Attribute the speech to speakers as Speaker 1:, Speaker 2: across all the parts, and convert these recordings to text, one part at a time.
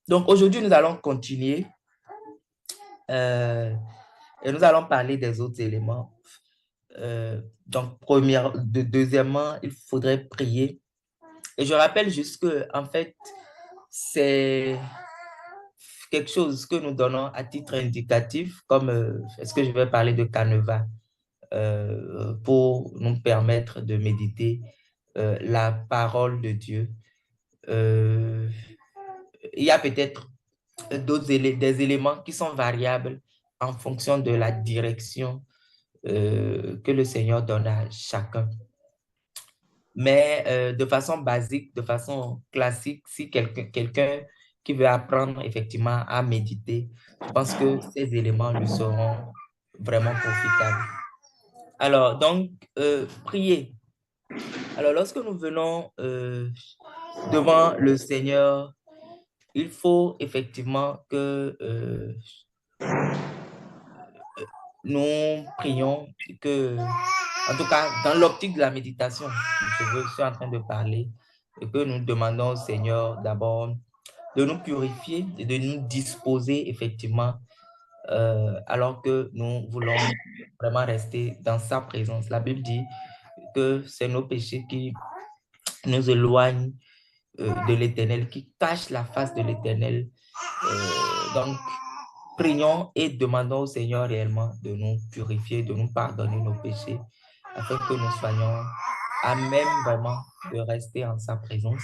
Speaker 1: Donc aujourd'hui, nous allons continuer euh, et nous allons parler des autres éléments. Donc, deuxièmement, il faudrait prier. Et je rappelle juste que, en fait, c'est quelque chose que nous donnons à titre indicatif, comme est-ce que je vais parler de Caneva pour nous permettre de méditer la parole de Dieu. Euh, il y a peut-être des éléments qui sont variables en fonction de la direction que le Seigneur donne à chacun. Mais de façon basique, de façon classique, si quelqu'un qui veut apprendre effectivement à méditer, je pense que ces éléments lui seront vraiment profitables. Alors, donc, prier. Alors, lorsque nous venons devant le Seigneur, il faut effectivement que nous prions, que, en tout cas, dans l'optique de la méditation, je suis en train de parler, et que nous demandons au Seigneur d'abord de nous purifier et de nous disposer effectivement alors que nous voulons vraiment rester dans sa présence. La Bible dit que c'est nos péchés qui nous éloignent de l'Éternel, qui cachent la face de l'Éternel. Donc, prions et demandons au Seigneur réellement de nous purifier, de nous pardonner nos péchés, afin que nous soyons à même vraiment de rester en sa présence.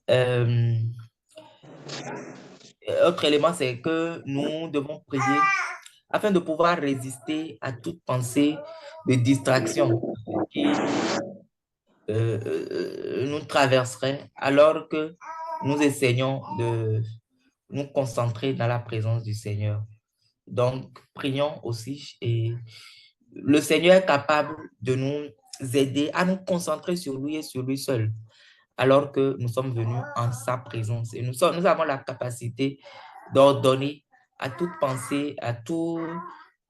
Speaker 1: Euh, Autre élément, c'est que nous devons prier afin de pouvoir résister à toute pensée de distraction qui nous traverserait alors que nous essayons de nous concentrer dans la présence du Seigneur. Donc, prions aussi et le Seigneur est capable de nous aider à nous concentrer sur lui et sur lui seul, alors que nous sommes venus en sa présence. Et nous avons la capacité d'ordonner à toute pensée, à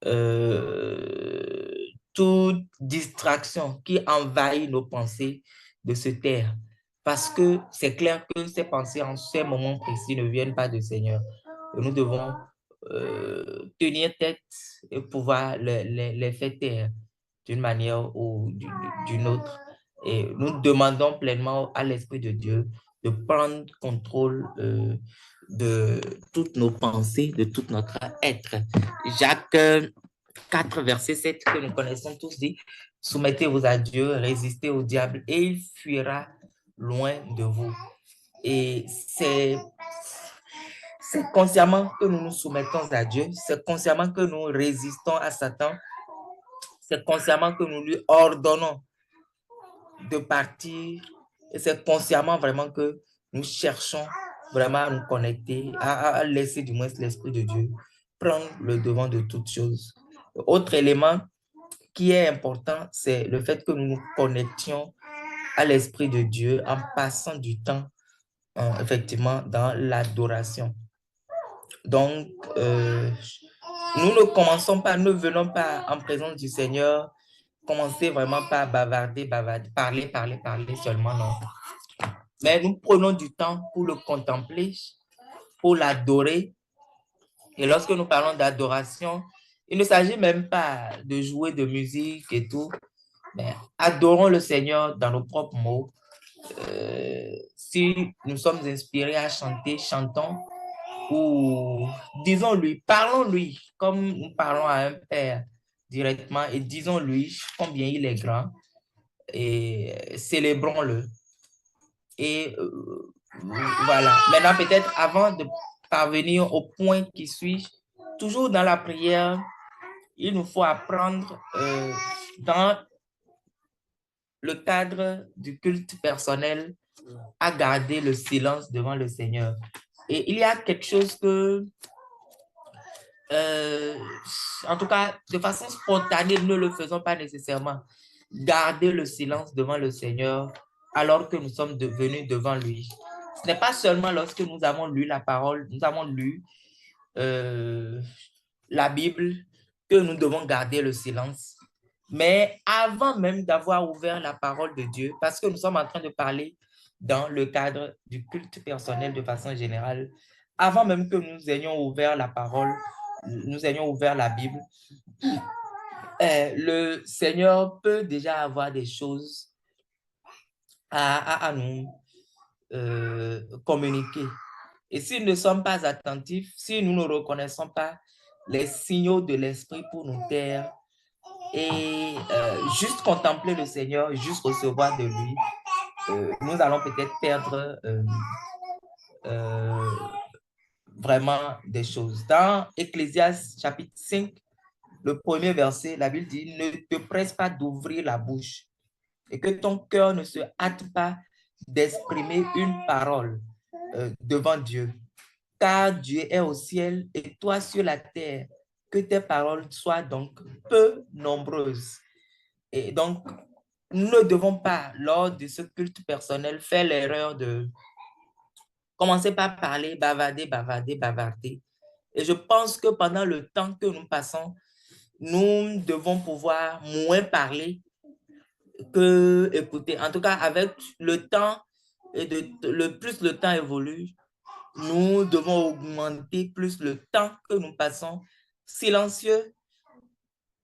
Speaker 1: euh, toute distraction qui envahit nos pensées de se taire. Parce que c'est clair que ces pensées en ces moments précis ne viennent pas du Seigneur. Et nous devons tenir tête et pouvoir les faire taire d'une manière ou d'une autre. Et nous demandons pleinement à l'Esprit de Dieu de prendre contrôle de toutes nos pensées, de tout notre être. Jacques 4, verset 7, que nous connaissons tous, dit, soumettez-vous à Dieu, résistez au diable et il fuira loin de vous. Et c'est consciemment que nous nous soumettons à Dieu, c'est consciemment que nous résistons à Satan, c'est consciemment que nous lui ordonnons de partir et c'est consciemment vraiment que nous cherchons vraiment à nous connecter, à laisser du moins l'Esprit de Dieu prendre le devant de toutes choses. Autre élément qui est important, c'est le fait que nous nous connections à l'Esprit de Dieu en passant du temps effectivement dans l'adoration. Donc, nous ne commençons pas, ne venons pas en présence du Seigneur, commencer vraiment par bavarder, bavarder, parler, parler, parler seulement, non. Mais nous prenons du temps pour le contempler, pour l'adorer. Et lorsque nous parlons d'adoration, il ne s'agit même pas de jouer de musique et tout, mais adorons le Seigneur dans nos propres mots. Si nous sommes inspirés à chanter, chantons ou disons-lui, parlons-lui comme nous parlons à un père directement et disons-lui combien il est grand et célébrons-le. Et voilà. Maintenant, peut-être avant de parvenir au point qui suit, toujours dans la prière, il nous faut apprendre dans le cadre du culte personnel à garder le silence devant le Seigneur. Et il y a quelque chose que, euh, en tout cas, de façon spontanée, nous ne le faisons pas nécessairement. Garder le silence devant le Seigneur alors que nous sommes venus devant lui. Ce n'est pas seulement lorsque nous avons lu la parole, nous avons lu euh, la Bible que nous devons garder le silence. Mais avant même d'avoir ouvert la parole de Dieu, parce que nous sommes en train de parler dans le cadre du culte personnel de façon générale, avant même que nous ayons ouvert la parole, nous ayons ouvert la Bible, le Seigneur peut déjà avoir des choses à nous communiquer. Et si nous ne sommes pas attentifs, si nous ne reconnaissons pas les signaux de l'Esprit pour nous taire et juste contempler le Seigneur, juste recevoir de lui, nous allons peut-être perdre euh, vraiment des choses. Dans Ecclésiaste chapitre 5, le premier verset, la Bible dit, ne te presse pas d'ouvrir la bouche et que ton cœur ne se hâte pas d'exprimer une parole devant Dieu. Car Dieu est au ciel et toi sur la terre. Que tes paroles soient donc peu nombreuses. Et donc, nous ne devons pas, lors de ce culte personnel, faire l'erreur de commencer par parler, bavarder, bavarder, bavarder. Et je pense que pendant le temps que nous passons, nous devons pouvoir moins parler que écouter. En tout cas, avec le temps et plus le temps évolue, nous devons augmenter plus le temps que nous passons silencieux,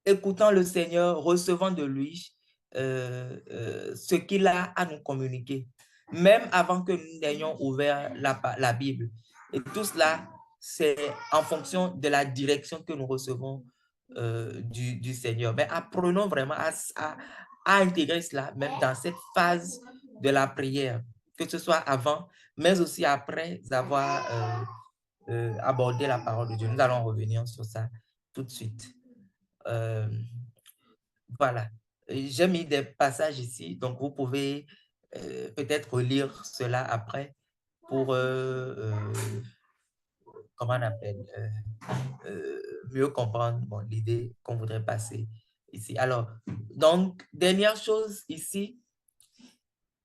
Speaker 1: écoutant le Seigneur, recevant de lui ce qu'il a à nous communiquer, même avant que nous n'ayons ouvert la Bible. Et tout cela, c'est en fonction de la direction que nous recevons du Seigneur. Mais apprenons vraiment à intégrer cela, même dans cette phase de la prière, que ce soit avant, mais aussi après avoir abordé la parole de Dieu. Nous allons revenir sur ça tout de suite. Euh, voilà. J'ai mis des passages ici, donc vous pouvez peut-être relire cela après pour, comment on appelle, mieux comprendre bon, l'idée qu'on voudrait passer ici. Alors, donc, dernière chose ici,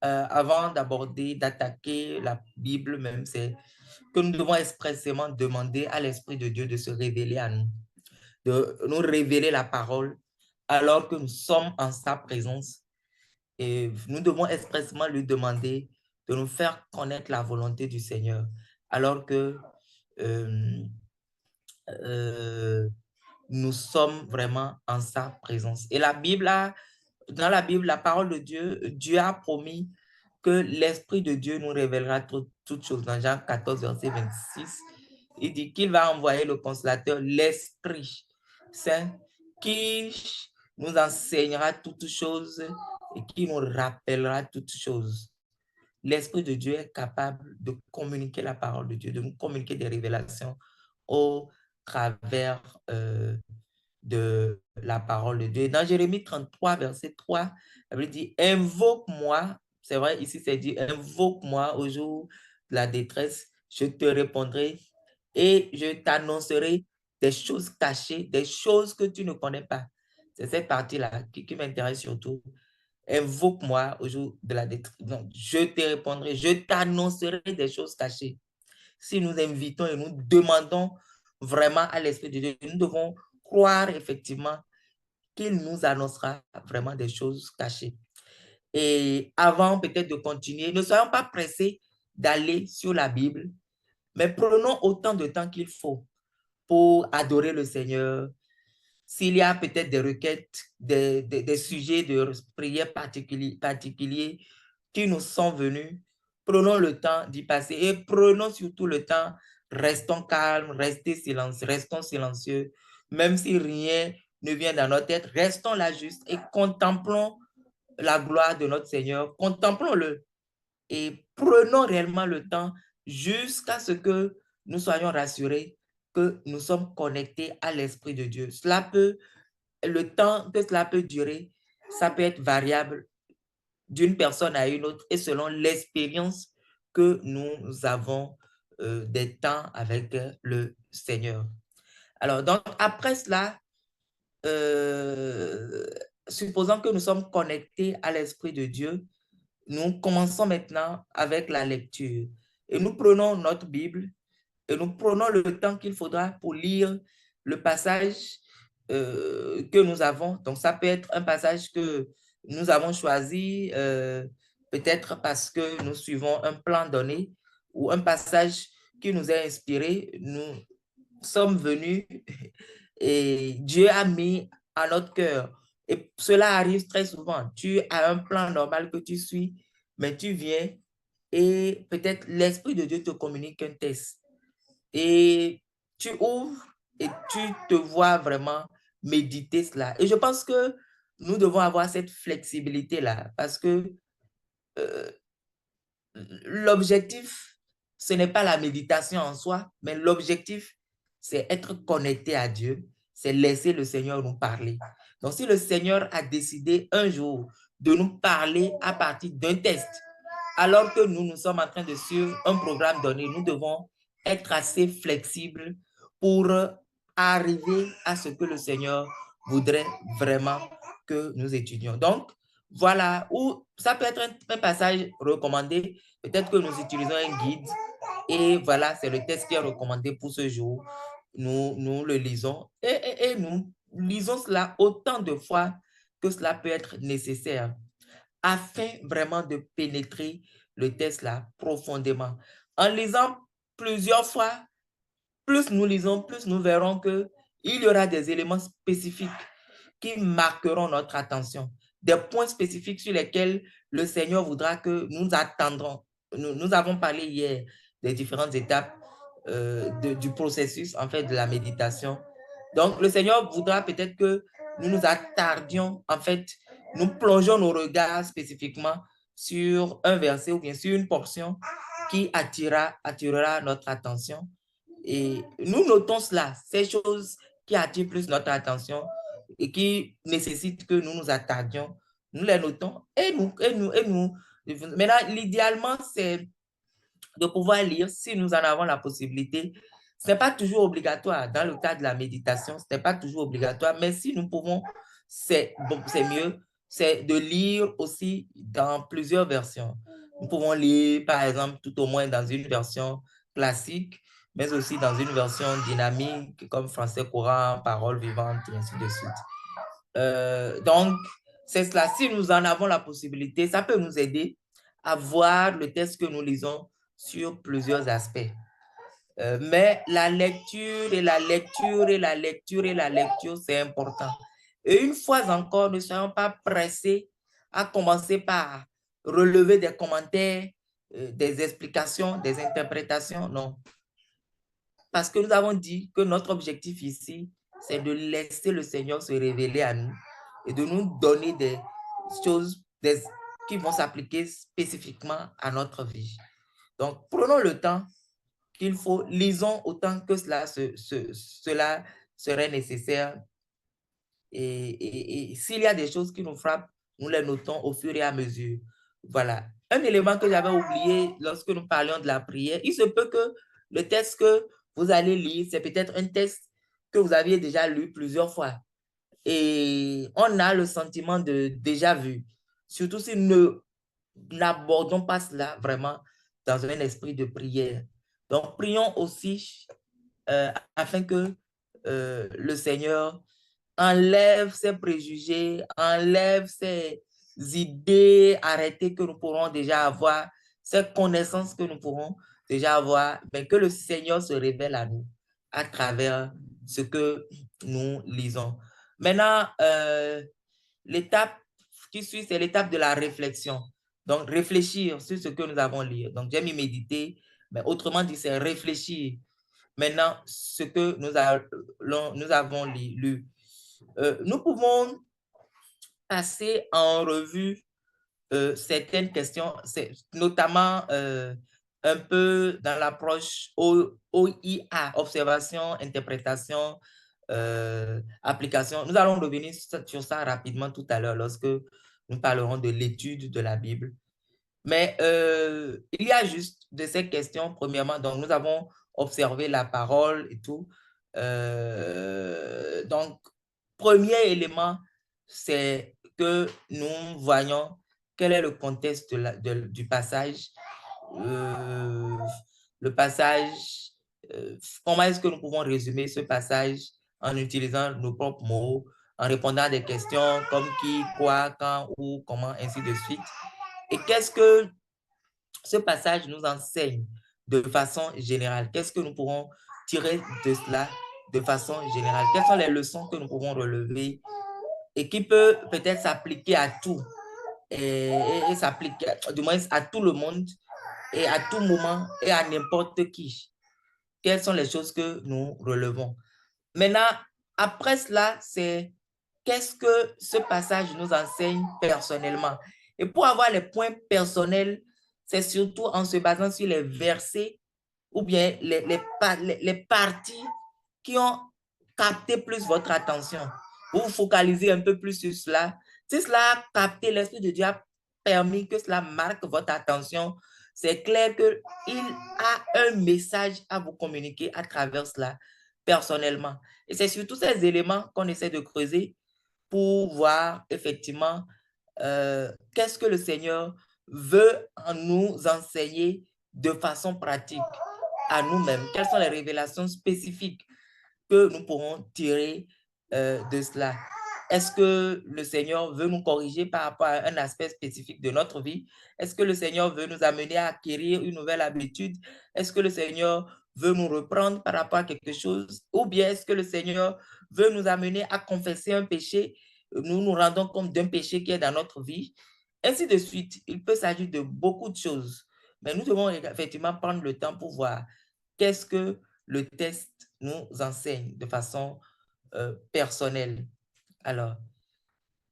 Speaker 1: avant d'aborder, d'attaquer la Bible même, c'est que nous devons expressément demander à l'Esprit de Dieu de se révéler à nous, de nous révéler la parole alors que nous sommes en sa présence. Et nous devons expressément lui demander de nous faire connaître la volonté du Seigneur alors que euh, euh, nous sommes vraiment en sa présence. Et dans la Bible, la parole de Dieu, Dieu a promis que l'Esprit de Dieu nous révélera toutes choses. Dans Jean 14, verset 26, il dit qu'il va envoyer le consolateur, l'Esprit Saint, qui nous enseignera toutes choses et qui nous rappellera toutes choses. L'Esprit de Dieu est capable de communiquer la parole de Dieu, de nous communiquer des révélations au travers de la parole de Dieu. Dans Jérémie 33, verset 3, la Bible dit, invoque-moi, c'est vrai, ici c'est dit, invoque-moi au jour de la détresse, je te répondrai et je t'annoncerai des choses cachées, des choses que tu ne connais pas. C'est cette partie-là qui m'intéresse surtout. Invoque-moi au jour de la détresse. Donc, je te répondrai, je t'annoncerai des choses cachées. Si nous invitons et nous demandons vraiment à l'Esprit de Dieu, nous devons croire effectivement qu'il nous annoncera vraiment des choses cachées. Et avant peut-être de continuer, ne soyons pas pressés d'aller sur la Bible, mais prenons autant de temps qu'il faut pour adorer le Seigneur. S'il y a peut-être des requêtes, des sujets de prière particuliers qui nous sont venus, prenons le temps d'y passer et prenons surtout le temps, restons calmes, restons silencieux, même si rien ne vient dans notre tête, restons là juste et contemplons la gloire de notre Seigneur, contemplons-le et prenons réellement le temps jusqu'à ce que nous soyons rassurés que nous sommes connectés à l'Esprit de Dieu. Le temps que cela peut durer, ça peut être variable d'une personne à une autre et selon l'expérience que nous avons des temps avec le Seigneur. Alors, donc, après cela, supposons que nous sommes connectés à l'Esprit de Dieu, nous commençons maintenant avec la lecture. Et nous prenons notre Bible et nous prenons le temps qu'il faudra pour lire le passage que nous avons. Donc, ça peut être un passage que nous avons choisi, peut-être parce que nous suivons un plan donné, ou un passage qui nous a inspirés, nous sommes venus et Dieu a mis à notre cœur. Et cela arrive très souvent. Tu as un plan normal que tu suis, mais tu viens et peut-être l'Esprit de Dieu te communique un test. Et tu ouvres et tu te vois vraiment méditer cela. Et je pense que nous devons avoir cette flexibilité-là parce que euh, l'objectif, ce n'est pas la méditation en soi, mais l'objectif, c'est être connecté à Dieu, c'est laisser le Seigneur nous parler. Donc, si le Seigneur a décidé un jour de nous parler à partir d'un test, alors que nous sommes en train de suivre un programme donné, nous devons être assez flexibles pour arriver à ce que le Seigneur voudrait vraiment que nous étudions. Donc, voilà, ou ça peut être un passage recommandé. Peut-être que nous utilisons un guide et voilà, c'est le texte qui est recommandé pour ce jour. Nous le lisons et nous lisons cela autant de fois que cela peut être nécessaire afin vraiment de pénétrer le texte là profondément. En lisant plusieurs fois, plus nous lisons, plus nous verrons que il y aura des éléments spécifiques qui marqueront notre attention, des points spécifiques sur lesquels le Seigneur voudra que nous attendrons. Nous avons parlé hier des différentes étapes du processus, en fait, de la méditation. Donc, le Seigneur voudra peut-être que nous nous attardions, en fait, nous plongeons nos regards spécifiquement sur un verset ou bien sur une portion qui attirera notre attention. Et nous notons cela, ces choses qui attirent plus notre attention et qui nécessitent que nous nous attardions, nous les notons et nous. Maintenant, l'idéalement, c'est de pouvoir lire si nous en avons la possibilité. Ce n'est pas toujours obligatoire. Dans le cas de la méditation, ce n'est pas toujours obligatoire, mais si nous pouvons, c'est mieux, c'est de lire aussi dans plusieurs versions. Nous pouvons lire, par exemple, tout au moins dans une version classique, mais aussi dans une version dynamique, comme français courant, paroles vivantes, et ainsi de suite. Donc, c'est cela. Si nous en avons la possibilité, ça peut nous aider à voir le texte que nous lisons sur plusieurs aspects. Mais la lecture et la lecture et la lecture et la lecture, c'est important. Et une fois encore, ne soyons pas pressés à commencer par relever des commentaires, des explications, des interprétations. Non. Parce que nous avons dit que notre objectif ici, c'est de laisser le Seigneur se révéler à nous et de nous donner des choses qui vont s'appliquer spécifiquement à notre vie. Donc, prenons le temps qu'il faut, lisons autant que cela serait nécessaire. Et s'il y a des choses qui nous frappent, nous les notons au fur et à mesure. Voilà. Un élément que j'avais oublié lorsque nous parlions de la prière, il se peut que le texte que vous allez lire, c'est peut-être un texte que vous aviez déjà lu plusieurs fois. Et on a le sentiment de déjà vu. Surtout si nous n'abordons pas cela vraiment dans un esprit de prière. Donc, prions aussi afin que le Seigneur enlève ces préjugés, enlève ces idées arrêtées que nous pourrons déjà avoir, ces connaissances que nous pourrons déjà avoir, mais que le Seigneur se révèle à nous à travers ce que nous lisons. Maintenant, l'étape qui suit, c'est l'étape de la réflexion. Donc, réfléchir sur ce que nous avons lu. Donc, j'ai mis méditer, mais autrement dit, c'est réfléchir. Maintenant, ce que nous avons lu. Nous pouvons passer en revue certaines questions, notamment un peu dans l'approche OIA, observation, interprétation, application. Nous allons revenir sur ça rapidement tout à l'heure lorsque nous parlerons de l'étude de la Bible. Mais il y a juste de ces questions, premièrement, donc nous avons observé la parole et tout. Donc, premier élément, c'est que nous voyons quel est le contexte du passage. Euh, le passage, comment est-ce que nous pouvons résumer ce passage en utilisant nos propres mots, en répondant à des questions comme qui, quoi, quand, où, comment, ainsi de suite. Et qu'est-ce que ce passage nous enseigne de façon générale? Qu'est-ce que nous pourrons tirer de cela de façon générale? Quelles sont les leçons que nous pouvons relever et qui peut peut-être s'appliquer à tout et s'appliquer du moins à tout le monde et à tout moment et à n'importe qui? Quelles sont les choses que nous relevons? Maintenant, après cela, c'est qu'est-ce que ce passage nous enseigne personnellement? Et pour avoir les points personnels, c'est surtout en se basant sur les versets ou bien les parties qui ont capté plus votre attention. Vous vous focalisez un peu plus sur cela. Si cela a capté, l'Esprit de Dieu a permis que cela marque votre attention, c'est clair qu'il a un message à vous communiquer à travers cela personnellement. Et c'est surtout ces éléments qu'on essaie de creuser pour voir effectivement qu'est-ce que le Seigneur veut nous enseigner de façon pratique à nous-mêmes. Quelles sont les révélations spécifiques que nous pourrons tirer de cela? Est-ce que le Seigneur veut nous corriger par rapport à un aspect spécifique de notre vie? Est-ce que le Seigneur veut nous amener à acquérir une nouvelle habitude? Est-ce que le Seigneur veut nous reprendre par rapport à quelque chose? Ou bien est-ce que le Seigneur veut nous amener à confesser un péché? Nous nous rendons compte d'un péché qui est dans notre vie. Ainsi de suite. Il peut s'agir de beaucoup de choses. Mais nous devons effectivement prendre le temps pour voir qu'est-ce que le test nous enseigne de façon personnelle. Alors,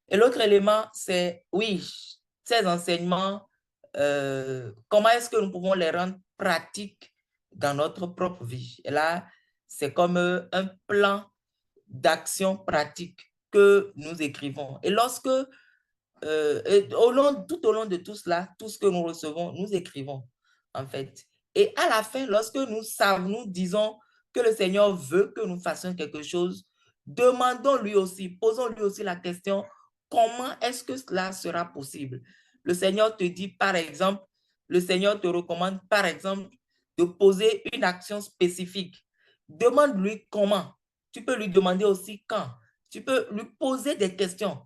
Speaker 1: et l'autre élément, c'est, oui, ces enseignements, comment est-ce que nous pouvons les rendre pratiques dans notre propre vie? Et là, c'est comme un plan d'action pratique que nous écrivons. Et lorsque, tout au long de tout cela, tout ce que nous recevons, nous écrivons, en fait. Et à la fin, lorsque nous disons que le Seigneur veut que nous fassions quelque chose, demandons lui aussi, posons lui aussi la question, comment est-ce que cela sera possible? Le Seigneur te dit, par exemple, le Seigneur te recommande, par exemple, de poser une action spécifique. Demande-lui comment. Tu peux lui demander aussi quand. Tu peux lui poser des questions.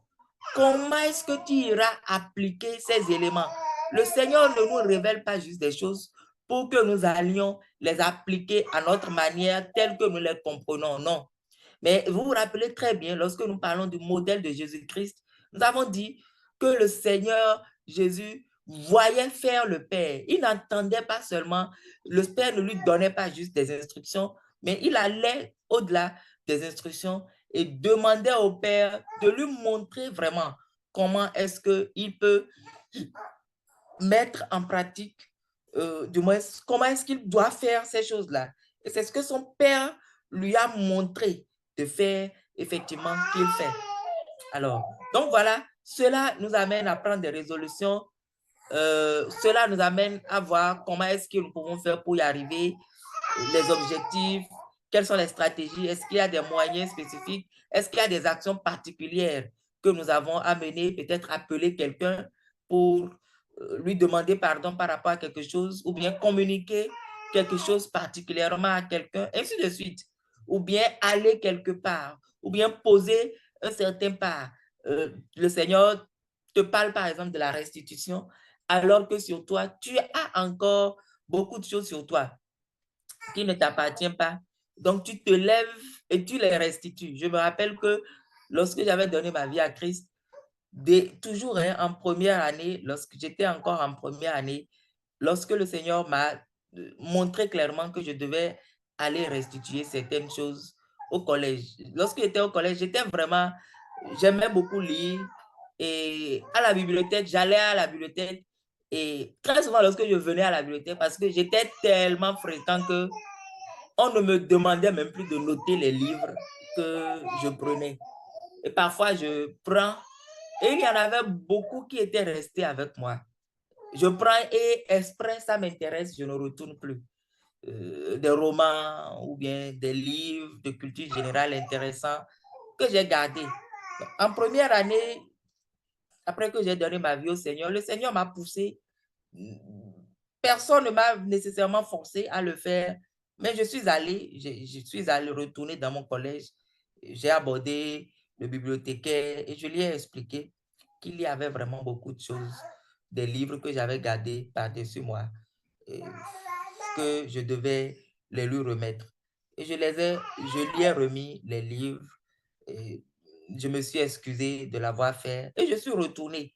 Speaker 1: Comment est-ce que tu iras appliquer ces éléments? Le Seigneur ne nous révèle pas juste des choses pour que nous allions les appliquer à notre manière telle que nous les comprenons. Non. Mais vous vous rappelez très bien, lorsque nous parlons du modèle de Jésus-Christ, nous avons dit que le Seigneur Jésus voyait faire le Père. Il n'entendait pas seulement, le Père ne lui donnait pas juste des instructions, mais il allait au-delà des instructions et demandait au Père de lui montrer vraiment comment est-ce qu'il peut mettre en pratique, du moins, comment est-ce qu'il doit faire ces choses-là. Et c'est ce que son Père lui a montré de faire effectivement qu'il fait. Alors, donc voilà, cela nous amène à prendre des résolutions. Cela nous amène à voir comment est-ce que nous pouvons faire pour y arriver, les objectifs, quelles sont les stratégies, est-ce qu'il y a des moyens spécifiques, est-ce qu'il y a des actions particulières que nous avons à mener, peut-être appeler quelqu'un pour lui demander pardon par rapport à quelque chose, ou bien communiquer quelque chose particulièrement à quelqu'un, ainsi de suite. Ou bien aller quelque part, ou bien poser un certain pas. Le Seigneur te parle par exemple de la restitution, alors que sur toi, tu as encore beaucoup de choses sur toi qui ne t'appartient pas. Donc, tu te lèves et tu les restitues. Je me rappelle que lorsque j'avais donné ma vie à Christ, toujours hein, en première année, lorsque j'étais encore en première année, lorsque le Seigneur m'a montré clairement que je devais aller restituer certaines choses au collège. Lorsque j'étais au collège, j'aimais beaucoup lire et à la bibliothèque, j'allais à la bibliothèque et très souvent lorsque je venais à la bibliothèque, parce que j'étais tellement fréquent que on ne me demandait même plus de noter les livres que je prenais. Et parfois, je prends, et il y en avait beaucoup qui étaient restés avec moi. Je prends et exprès, ça m'intéresse, je ne retourne plus. Des romans ou bien des livres de culture générale intéressants que j'ai gardés. En première année, après que j'ai donné ma vie au Seigneur, le Seigneur m'a poussé. Personne ne m'a nécessairement forcé à le faire, mais je suis allé retourner dans mon collège. J'ai abordé le bibliothécaire et je lui ai expliqué qu'il y avait vraiment beaucoup de choses, des livres que j'avais gardés par-dessus moi, que je devais les lui remettre. Et je lui ai remis les livres. Et je me suis excusé de l'avoir fait et je suis retourné.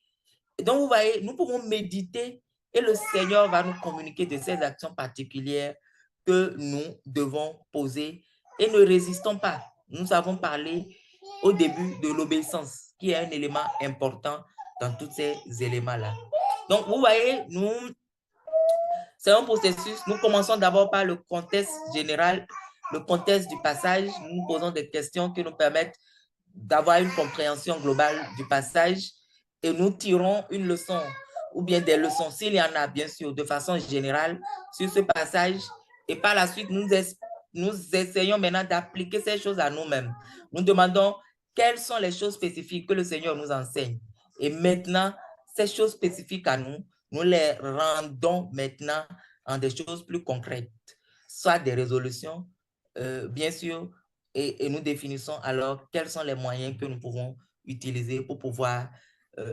Speaker 1: Et donc, vous voyez, nous pouvons méditer et le Seigneur va nous communiquer de ces actions particulières que nous devons poser et ne résistons pas. Nous avons parlé au début de l'obéissance, qui est un élément important dans tous ces éléments-là. Donc, vous voyez, c'est un processus. Nous commençons d'abord par le contexte général, le contexte du passage. Nous nous posons des questions qui nous permettent d'avoir une compréhension globale du passage et nous tirons une leçon ou bien des leçons, s'il y en a bien sûr, de façon générale sur ce passage. Et par la suite, nous essayons maintenant d'appliquer ces choses à nous-mêmes. Nous demandons quelles sont les choses spécifiques que le Seigneur nous enseigne. Et maintenant, ces choses spécifiques à nous, nous les rendons maintenant en des choses plus concrètes, soit des résolutions, bien sûr, et nous définissons alors quels sont les moyens que nous pouvons utiliser pour pouvoir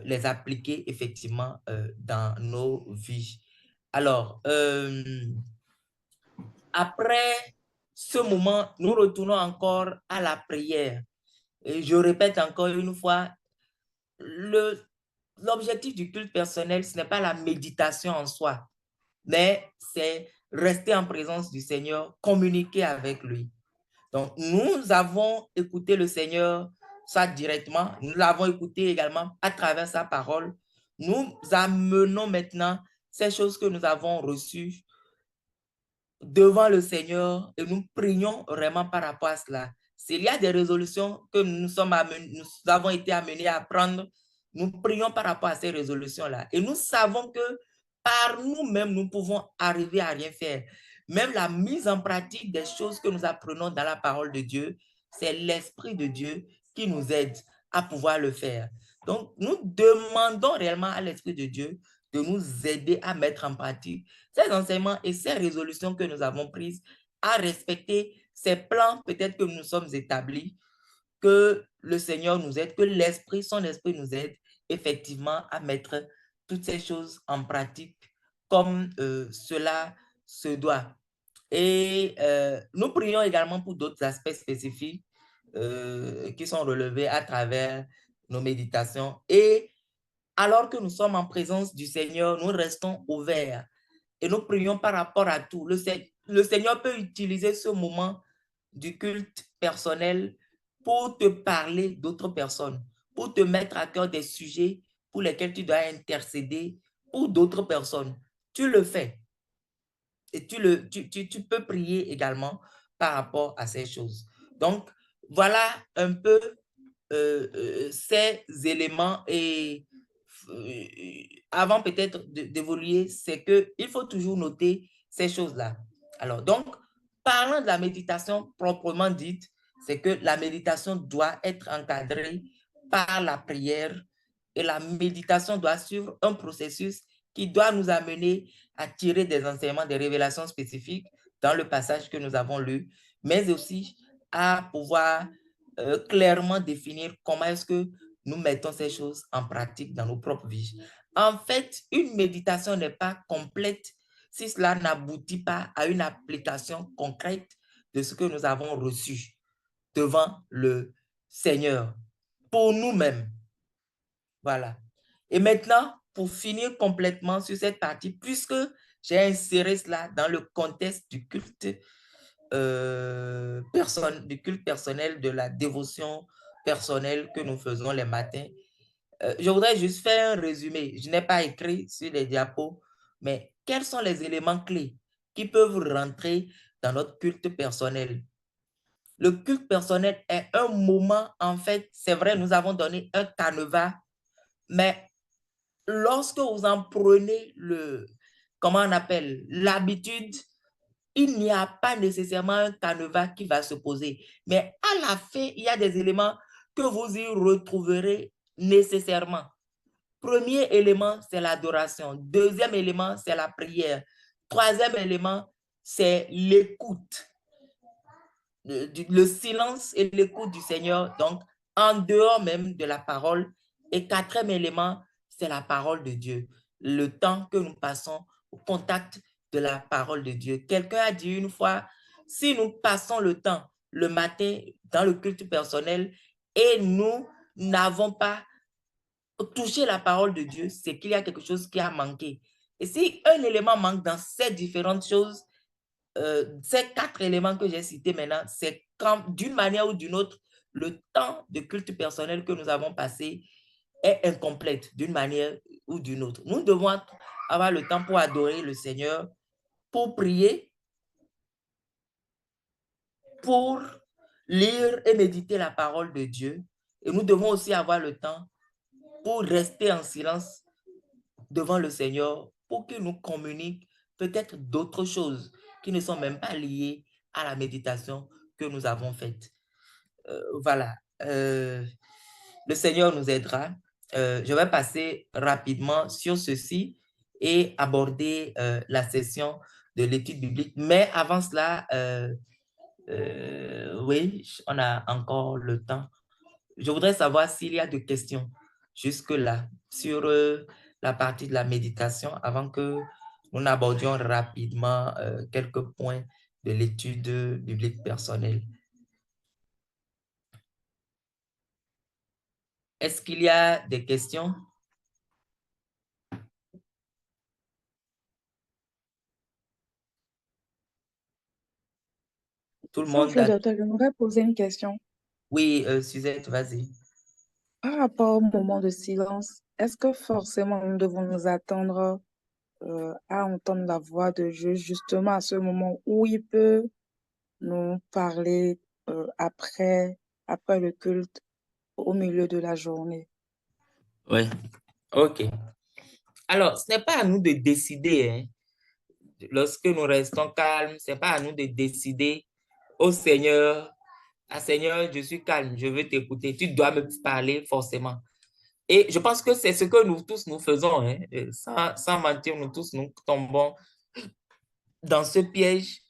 Speaker 1: les appliquer effectivement dans nos vies. Alors, après ce moment, nous retournons encore à la prière. Et je répète encore une fois, l'objectif du culte personnel, ce n'est pas la méditation en soi, mais c'est rester en présence du Seigneur, communiquer avec lui. Donc, nous avons écouté le Seigneur, soit directement, nous l'avons écouté également à travers sa parole. Nous amenons maintenant ces choses que nous avons reçues devant le Seigneur et nous prions vraiment par rapport à cela. S'il y a des résolutions que nous avons été amenés à prendre, nous prions par rapport à ces résolutions-là. Et nous savons que par nous-mêmes, nous pouvons arriver à rien faire. Même la mise en pratique des choses que nous apprenons dans la parole de Dieu, c'est l'Esprit de Dieu qui nous aide à pouvoir le faire. Donc, nous demandons réellement à l'Esprit de Dieu de nous aider à mettre en pratique ces enseignements et ces résolutions que nous avons prises, à respecter ces plans peut-être que nous sommes établis, que le Seigneur nous aide, que l'Esprit, son Esprit nous aide effectivement à mettre toutes ces choses en pratique comme cela se doit. Et nous prions également pour d'autres aspects spécifiques qui sont relevés à travers nos méditations. Et alors que nous sommes en présence du Seigneur, nous restons ouverts et nous prions par rapport à tout. Le Seigneur peut utiliser ce moment du culte personnel pour te parler d'autres personnes, pour te mettre à cœur des sujets pour lesquels tu dois intercéder pour d'autres personnes. Tu le fais. Et tu peux prier également par rapport à ces choses. Donc, voilà un peu ces éléments et avant peut-être d'évoluer, c'est qu'il faut toujours noter ces choses-là. Alors, donc, parlant de la méditation proprement dite, c'est que la méditation doit être encadrée par la prière et la méditation doit suivre un processus qui doit nous amener à tirer des enseignements, des révélations spécifiques dans le passage que nous avons lu, mais aussi à pouvoir clairement définir comment est-ce que nous mettons ces choses en pratique dans nos propres vies. En fait, une méditation n'est pas complète si cela n'aboutit pas à une application concrète de ce que nous avons reçu devant le Seigneur pour nous-mêmes. Voilà. Et maintenant, pour finir complètement sur cette partie, puisque j'ai inséré cela dans le contexte du culte, du culte personnel, de la dévotion personnelle que nous faisons les matins, je voudrais juste faire un résumé. Je n'ai pas écrit sur les diapos, mais quels sont les éléments clés qui peuvent rentrer dans notre culte personnel? Le culte personnel est un moment, en fait, c'est vrai, nous avons donné un canevas, mais lorsque vous en prenez comment on appelle, l'habitude, il n'y a pas nécessairement un canevas qui va se poser. Mais à la fin, il y a des éléments que vous y retrouverez nécessairement. Premier élément, c'est l'adoration. Deuxième élément, c'est la prière. Troisième élément, c'est l'écoute. Le silence et l'écoute du Seigneur, donc en dehors même de la parole. Et quatrième élément, c'est la parole de Dieu. Le temps que nous passons au contact de la parole de Dieu. Quelqu'un a dit une fois, si nous passons le temps le matin dans le culte personnel et nous n'avons pas touché la parole de Dieu, c'est qu'il y a quelque chose qui a manqué. Et si un élément manque dans ces différentes choses, ces 4 éléments que j'ai cités maintenant, c'est quand, d'une manière ou d'une autre, le temps de culte personnel que nous avons passé est incomplète d'une manière ou d'une autre. Nous devons avoir le temps pour adorer le Seigneur, pour prier, pour lire et méditer la parole de Dieu. Et nous devons aussi avoir le temps pour rester en silence devant le Seigneur pour qu'il nous communique peut-être d'autres choses qui ne sont même pas liées à la méditation que nous avons faite. Voilà. Le Seigneur nous aidera. Je vais passer rapidement sur ceci et aborder la session de l'étude biblique. Mais avant cela, oui, on a encore le temps. Je voudrais savoir s'il y a des questions jusque-là sur la partie de la méditation avant que nous abordions rapidement quelques points de l'étude biblique personnelle. Est-ce qu'il y a des questions? Tout le
Speaker 2: S'il vous
Speaker 1: monde
Speaker 2: plaît,
Speaker 1: a...
Speaker 2: docteur, j'aimerais poser une question.
Speaker 1: Oui, Suzette, vas-y.
Speaker 2: Par rapport au moment de silence, est-ce que forcément nous devons nous attendre à entendre la voix de Dieu justement à ce moment où il peut nous parler après le culte au milieu de la journée?
Speaker 1: Oui, ok. Alors, ce n'est pas à nous de décider, hein. Lorsque nous restons calmes, ce n'est pas à nous de décider au Seigneur, ah Seigneur, je suis calme, je veux t'écouter, tu dois me parler forcément. Et je pense que c'est ce que nous tous nous faisons, hein. Sans mentir, nous tous nous tombons dans ce piège.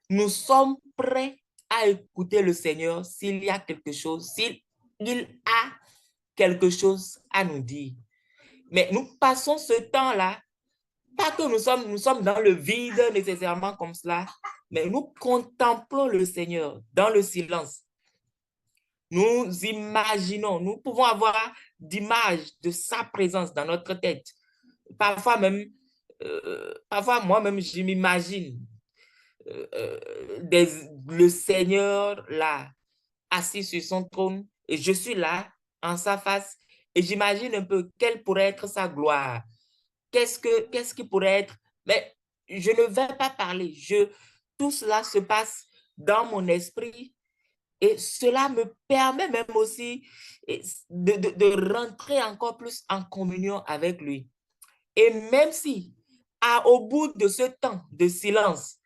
Speaker 1: Nous sommes prêts à écouter le Seigneur s'il y a quelque chose, s'il a quelque chose à nous dire. Mais nous passons ce temps-là, pas que nous sommes dans le vide nécessairement comme cela, mais nous contemplons le Seigneur dans le silence. Nous imaginons, nous pouvons avoir d'images de sa présence dans notre tête. Parfois même, parfois moi-même, je m'imagine le Seigneur là, assis sur son trône, et je suis là, en sa face, et j'imagine un peu quelle pourrait être sa gloire. Qu'est-ce qui pourrait être? Mais je ne vais pas parler. Tout cela se passe dans mon esprit et cela me permet même aussi de rentrer encore plus en communion avec lui. Et même si, au bout de ce temps de silence,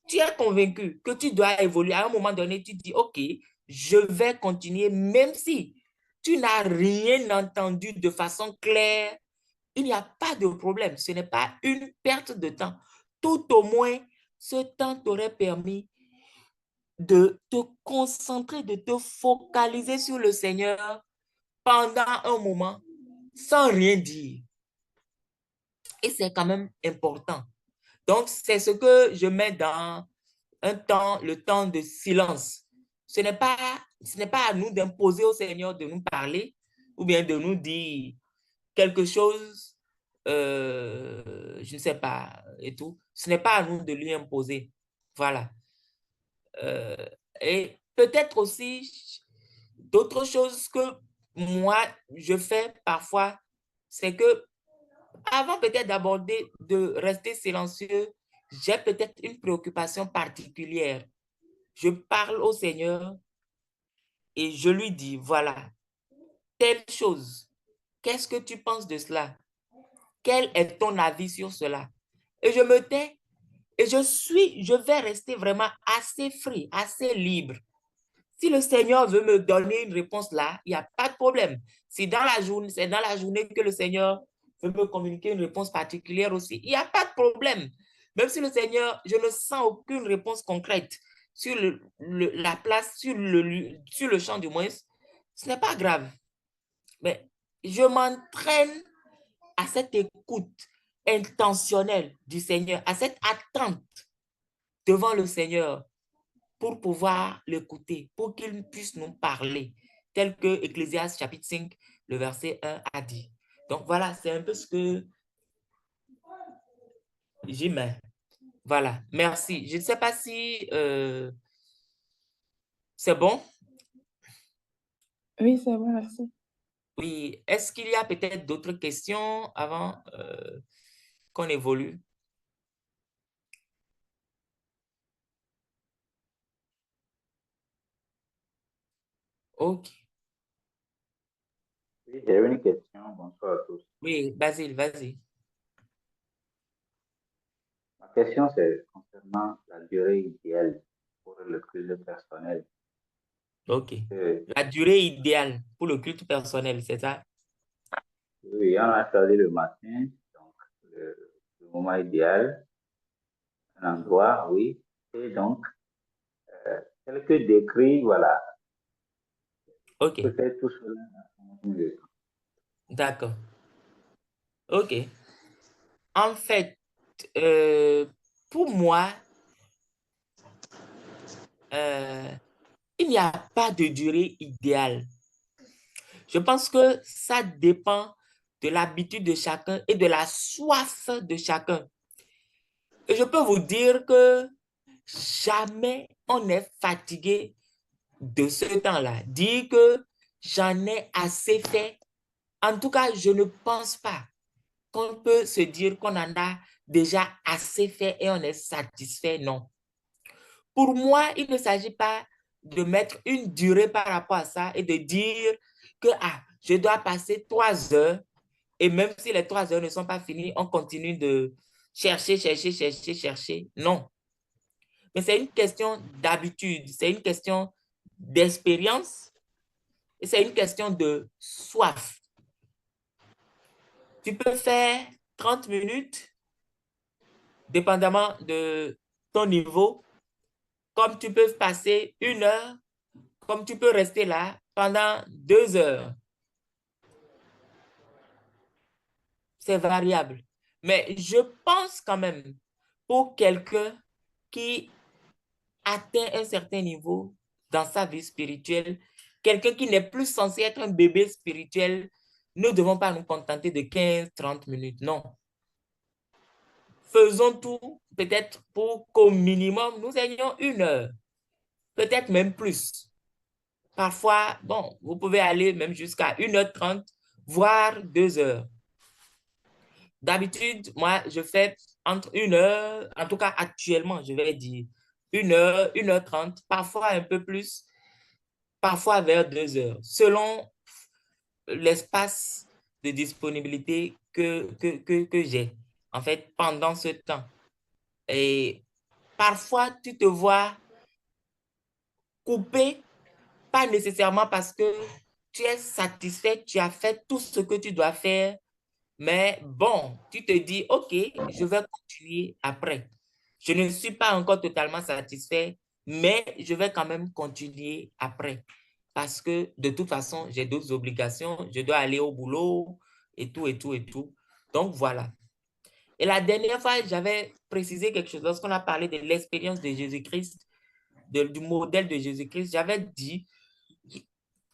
Speaker 1: tu es convaincu que tu dois évoluer, à un moment donné, tu dis, OK, je vais continuer, même si tu n'as rien entendu de façon claire, il n'y a pas de problème. Ce n'est pas une perte de temps. Tout au moins, ce temps t'aurait permis de te concentrer, de te focaliser sur le Seigneur pendant un moment sans rien dire. Et c'est quand même important. Donc, c'est ce que je mets dans le temps de silence. Ce n'est pas à nous d'imposer au Seigneur de nous parler ou bien de nous dire quelque chose, je ne sais pas, et tout. Ce n'est pas à nous de lui imposer. Voilà. Euh, et peut-être aussi d'autres choses que moi, je fais parfois, c'est que avant peut-être d'aborder, de rester silencieux, j'ai peut-être une préoccupation particulière. Je parle au Seigneur et je lui dis, voilà, telle chose, qu'est-ce que tu penses de cela? Quel est ton avis sur cela? Et je me tais et je vais rester vraiment assez free, assez libre. Si le Seigneur veut me donner une réponse là, il n'y a pas de problème. Si dans la journée, c'est dans la journée que le Seigneur veut me communiquer une réponse particulière aussi, il n'y a pas de problème. Même si le Seigneur, je ne sens aucune réponse concrète sur la place, sur le champ du moins, ce n'est pas grave. Mais je m'entraîne à cette écoute. intentionnel du Seigneur, à cette attente devant le Seigneur pour pouvoir l'écouter, pour qu'il puisse nous parler, tel que Ecclésiaste chapitre 5, le verset 1 a dit. Donc voilà, c'est un peu ce que j'y mets. Voilà, merci. Je ne sais pas si c'est bon.
Speaker 2: Oui, c'est bon, merci.
Speaker 1: Oui, est-ce qu'il y a peut-être d'autres questions avant qu'on évolue? Ok.
Speaker 3: Oui, j'ai une question. Bonsoir à tous.
Speaker 1: Oui, Basile, vas-y.
Speaker 3: Ma question, c'est concernant la durée idéale pour le culte personnel.
Speaker 1: Ok.
Speaker 3: Euh,
Speaker 1: La durée idéale pour le culte personnel, c'est ça?
Speaker 3: oui, on a choisi le matin, donc le moment idéal, un endroit, oui. Et donc, tel que décrit, voilà, on
Speaker 1: Ok,
Speaker 3: peut faire tout cela en 1 minute.
Speaker 1: d'accord. Ok. En fait, pour moi, euh, il n'y a pas de durée idéale. Je pense que ça dépend de l'habitude de chacun et de la soif de chacun. Et je peux vous dire que jamais on n'est fatigué de ce temps-là. Dire que j'en ai assez fait, en tout cas, je ne pense pas qu'on peut se dire qu'on en a déjà assez fait et on est satisfait, non. Pour moi, il ne s'agit pas de mettre une durée par rapport à ça et de dire que je dois passer 3 heures et même si les 3 heures ne sont pas finies, on continue de chercher, chercher, chercher, chercher. Non. Mais c'est une question d'habitude, c'est une question d'expérience et c'est une question de soif. Tu peux faire 30 minutes, dépendamment de ton niveau, comme tu peux passer 1 heure, comme tu peux rester là pendant 2 heures. C'est variable. Mais je pense quand même, pour quelqu'un qui atteint un certain niveau dans sa vie spirituelle, quelqu'un qui n'est plus censé être un bébé spirituel, ne devons pas nous contenter de 15-30 minutes. Non. Faisons tout, peut-être pour qu'au minimum, nous ayons 1 heure, peut-être même plus. Parfois, bon, vous pouvez aller même jusqu'à 1h30, voire 2 heures. D'habitude, moi, je fais entre 1 heure, en tout cas actuellement, je vais dire 1 heure, 1h30, parfois un peu plus, parfois vers 2 heures, selon l'espace de disponibilité que j'ai, en fait, pendant ce temps. Et parfois, tu te vois coupé, pas nécessairement parce que tu es satisfait, tu as fait tout ce que tu dois faire, mais bon, tu te dis, OK, je vais continuer après. Je ne suis pas encore totalement satisfait, mais je vais quand même continuer après. Parce que de toute façon, j'ai d'autres obligations, je dois aller au boulot et tout, et tout, et tout. Donc voilà. Et la dernière fois, j'avais précisé quelque chose. Lorsqu'on a parlé de l'expérience de Jésus-Christ, du modèle de Jésus-Christ, j'avais dit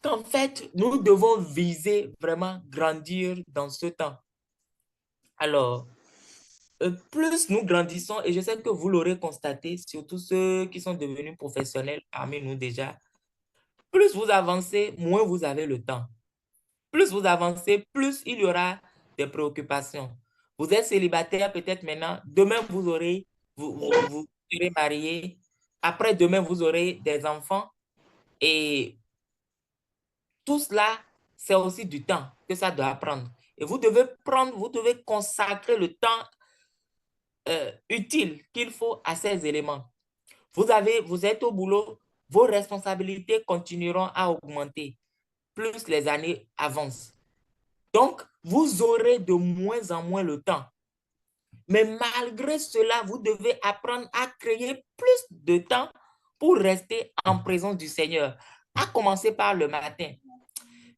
Speaker 1: qu'en fait, nous devons viser vraiment grandir dans ce temps. Alors, plus nous grandissons, et je sais que vous l'aurez constaté, surtout ceux qui sont devenus professionnels parmi nous déjà, plus vous avancez, moins vous avez le temps. Plus vous avancez, plus il y aura des préoccupations. Vous êtes célibataire peut-être maintenant, demain vous serez marié, après demain vous aurez des enfants et tout cela, c'est aussi du temps que ça doit prendre. Et vous devez consacrer le temps utile qu'il faut à ces éléments. Vous êtes au boulot, vos responsabilités continueront à augmenter plus les années avancent. Donc, vous aurez de moins en moins le temps. Mais malgré cela, vous devez apprendre à créer plus de temps pour rester en présence du Seigneur, à commencer par le matin.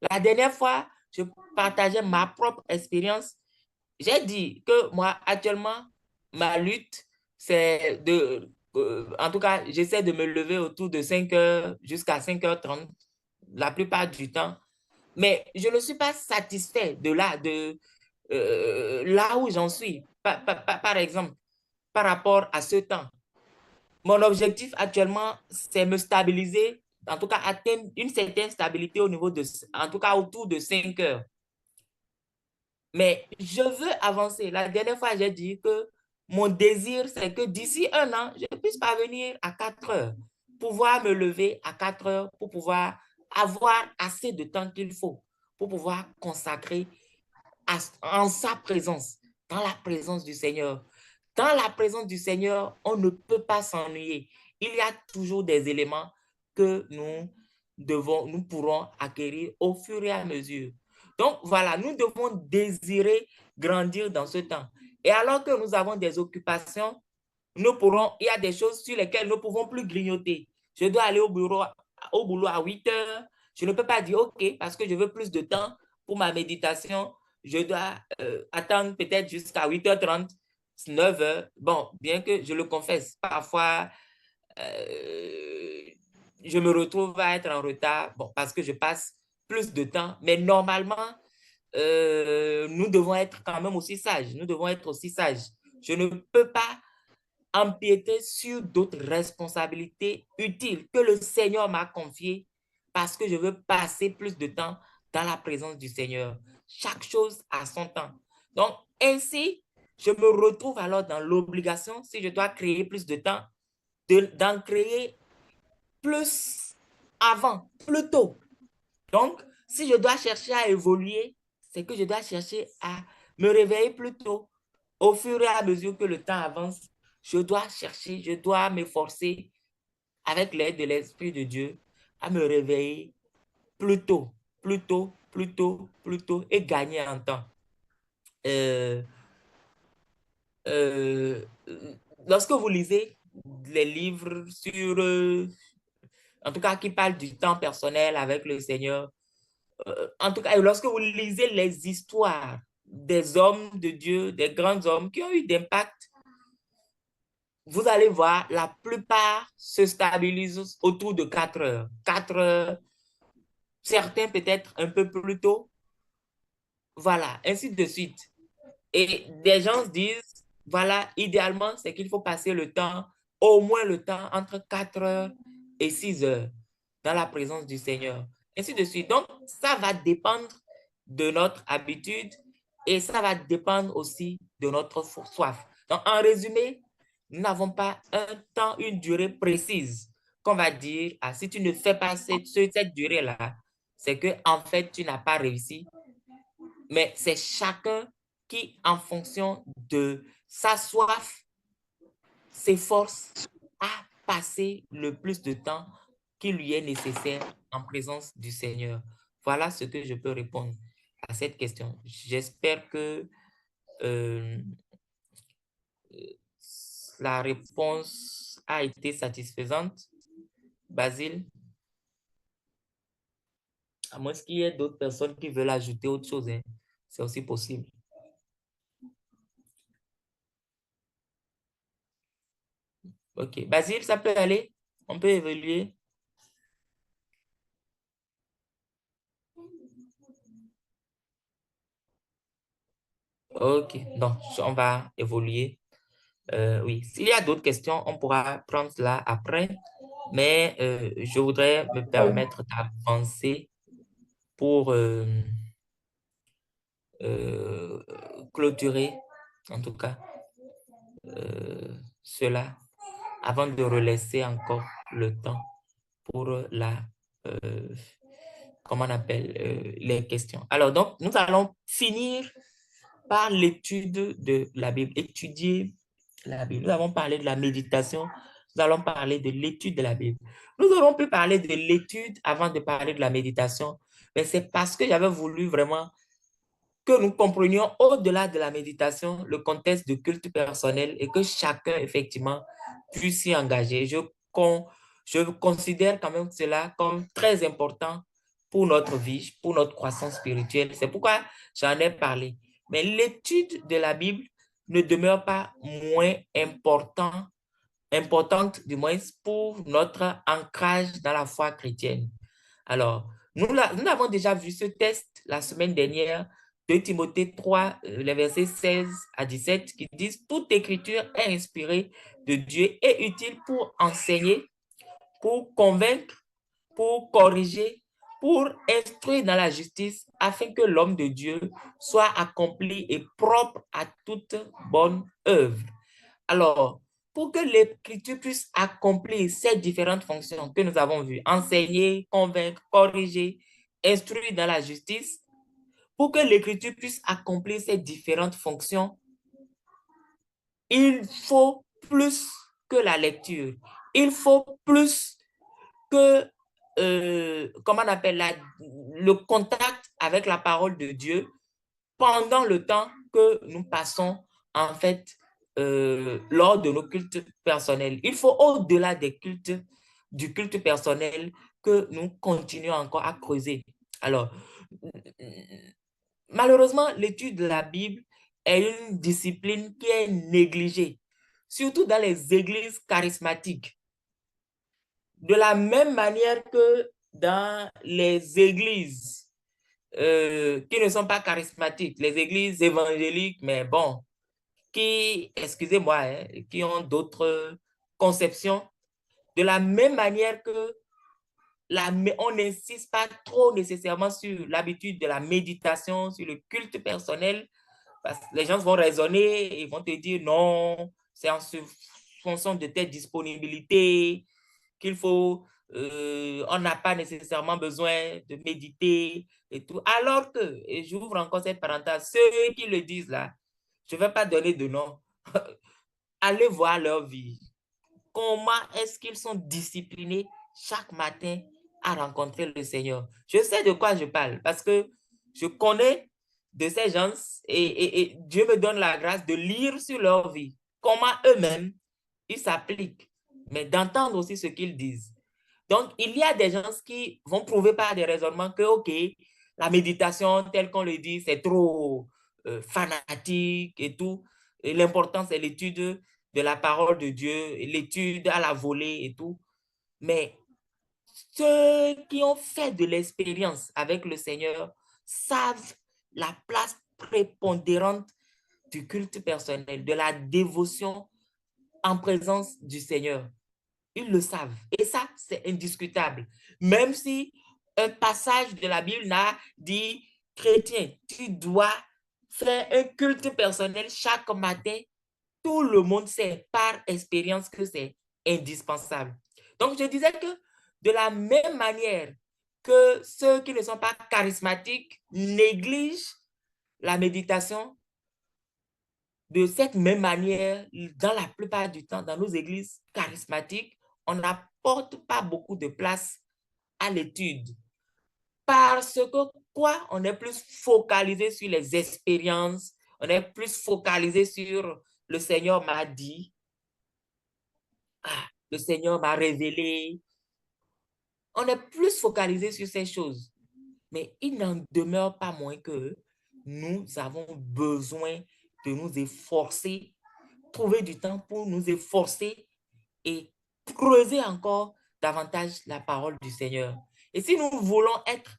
Speaker 1: La dernière fois, je partageais ma propre expérience. j'ai dit que moi, actuellement, ma lutte, c'est en tout cas, j'essaie de me lever autour de 5 heures jusqu'à 5h30 la plupart du temps. Mais je ne suis pas satisfait là où j'en suis. Par exemple, par rapport à ce temps. Mon objectif actuellement, c'est me stabiliser, en tout cas atteindre une certaine stabilité au niveau en tout cas autour de 5 heures. Mais je veux avancer. La dernière fois, j'ai dit que mon désir, c'est que d'ici un an, je puisse parvenir à 4 heures, pouvoir me lever à 4 heures pour pouvoir avoir assez de temps qu'il faut pour pouvoir consacrer en sa présence, dans la présence du Seigneur. Dans la présence du Seigneur, on ne peut pas s'ennuyer. Il y a toujours des éléments que nous pourrons acquérir au fur et à mesure. Donc voilà, nous devons désirer grandir dans ce temps. Et alors que nous avons des occupations, il y a des choses sur lesquelles nous ne pouvons plus grignoter. Je dois aller au boulot à 8 heures. Je ne peux pas dire OK parce que je veux plus de temps pour ma méditation. Je dois attendre peut-être jusqu'à 8h30, 9 heures. Bon, bien que je le confesse, parfois, je me retrouve à être en retard, bon, parce que je passe plus de temps. Mais normalement, nous devons être quand même aussi sages. Nous devons être aussi sages. Je ne peux pas empiéter sur d'autres responsabilités utiles que le Seigneur m'a confiées parce que je veux passer plus de temps dans la présence du Seigneur. Chaque chose a son temps. Donc, ainsi, je me retrouve alors dans l'obligation, si je dois créer plus de temps, d'en créer plus avant, plus tôt. Donc, si je dois chercher à évoluer, c'est que je dois chercher à me réveiller plus tôt. Au fur et à mesure que le temps avance, je dois chercher, je dois m'efforcer avec l'aide de l'Esprit de Dieu à me réveiller plus tôt, plus tôt, plus tôt, plus tôt et gagner en temps. Euh, euh, Lorsque vous lisez les livres sur, en tout cas, qui parlent du temps personnel avec le Seigneur, en tout cas, lorsque vous lisez les histoires des hommes de Dieu, des grands hommes qui ont eu d'impact, vous allez voir, la plupart se stabilisent autour de 4 heures. 4 heures, certains peut-être un peu plus tôt. Voilà, ainsi de suite. Et des gens se disent, voilà, idéalement, c'est qu'il faut passer le temps, au moins le temps entre 4 heures et 6 heures dans la présence du Seigneur. Ainsi de suite. Donc, ça va dépendre de notre habitude et ça va dépendre aussi de notre soif. Donc, en résumé, nous n'avons pas un temps, une durée précise qu'on va dire, ah, si tu ne fais pas cette durée-là, c'est que en fait, tu n'as pas réussi. Mais c'est chacun qui, en fonction de sa soif, s'efforce à passer le plus de temps qui lui est nécessaire en présence du Seigneur. Voilà ce que je peux répondre à cette question. J'espère que euh, la réponse a été satisfaisante. Basile, à moins qu'il y ait d'autres personnes qui veulent ajouter autre chose, hein. C'est aussi possible. OK. Basile, ça peut aller? On peut évaluer? OK. Donc, on va évoluer. Oui, s'il y a d'autres questions, on pourra prendre cela après. Mais je voudrais me permettre d'avancer pour euh, clôturer, en tout cas, cela avant de relaisser encore le temps pour euh, comment on appelle, les questions. Alors, donc, nous allons finir par l'étude de la Bible, étudier la Bible. Nous avons parlé de la méditation, nous allons parler de l'étude de la Bible. Nous aurons pu parler de l'étude avant de parler de la méditation, mais c'est parce que j'avais voulu vraiment que nous comprenions au-delà de la méditation le contexte de culte personnel et que chacun, effectivement, puisse s'y engager. Je considère quand même cela comme très important pour notre vie, pour notre croissance spirituelle. C'est pourquoi j'en ai parlé. Mais l'étude de la Bible ne demeure pas moins importante du moins pour notre ancrage dans la foi chrétienne. Alors, nous avons déjà vu ce test la semaine dernière de Timothée 3, les versets 16 à 17, qui disent: toute écriture est inspirée de Dieu et utile pour enseigner, pour convaincre, pour corriger, pour instruire dans la justice, afin que l'homme de Dieu soit accompli et propre à toute bonne œuvre. Alors, pour que l'écriture puisse accomplir ces différentes fonctions que nous avons vues, enseigner, convaincre, corriger, instruire dans la justice, pour que l'écriture puisse accomplir ces différentes fonctions, il faut plus que la lecture. Il faut plus que, comment on appelle, le contact avec la parole de Dieu pendant le temps que nous passons, en fait, lors de nos cultes personnels. Il faut, au-delà des cultes, du culte personnel, que nous continuions encore à creuser. Alors, malheureusement, l'étude de la Bible est une discipline qui est négligée, surtout dans les églises charismatiques. De la même manière que dans les églises qui ne sont pas charismatiques, les églises évangéliques, mais bon, qui, excusez-moi, hein, qui ont d'autres conceptions, de la même manière que on n'insiste pas trop nécessairement sur l'habitude de la méditation, sur le culte personnel, parce que les gens vont raisonner et vont te dire non, c'est en fonction de tes disponibilités qu'il faut, on n'a pas nécessairement besoin de méditer et tout. Alors que, et j'ouvre encore cette parenthèse, ceux qui le disent là, je ne vais pas donner de nom, allez voir leur vie. Comment est-ce qu'ils sont disciplinés chaque matin à rencontrer le Seigneur? Je sais de quoi je parle parce que je connais de ces gens et Dieu me donne la grâce de lire sur leur vie, comment eux-mêmes ils s'appliquent, mais d'entendre aussi ce qu'ils disent. Donc, il y a des gens qui vont prouver par des raisonnements que, OK, la méditation, telle qu'on le dit, c'est trop fanatique et tout. Et l'important, c'est l'étude de la parole de Dieu, l'étude à la volée et tout. Mais ceux qui ont fait de l'expérience avec le Seigneur savent la place prépondérante du culte personnel, de la dévotion en présence du Seigneur. Ils le savent. Et ça, c'est indiscutable. Même si un passage de la Bible n'a dit, chrétien, tu dois faire un culte personnel chaque matin, tout le monde sait par expérience que c'est indispensable. Donc, je disais que de la même manière que ceux qui ne sont pas charismatiques négligent la méditation, de cette même manière, dans la plupart du temps, dans nos églises charismatiques, on n'apporte pas beaucoup de place à l'étude. Parce que quoi? On est plus focalisé sur les expériences, on est plus focalisé sur le Seigneur m'a dit, le Seigneur m'a révélé. On est plus focalisé sur ces choses. Mais il n'en demeure pas moins que nous avons besoin de nous efforcer, trouver du temps pour nous efforcer et creuser encore davantage la parole du Seigneur. Et si nous voulons être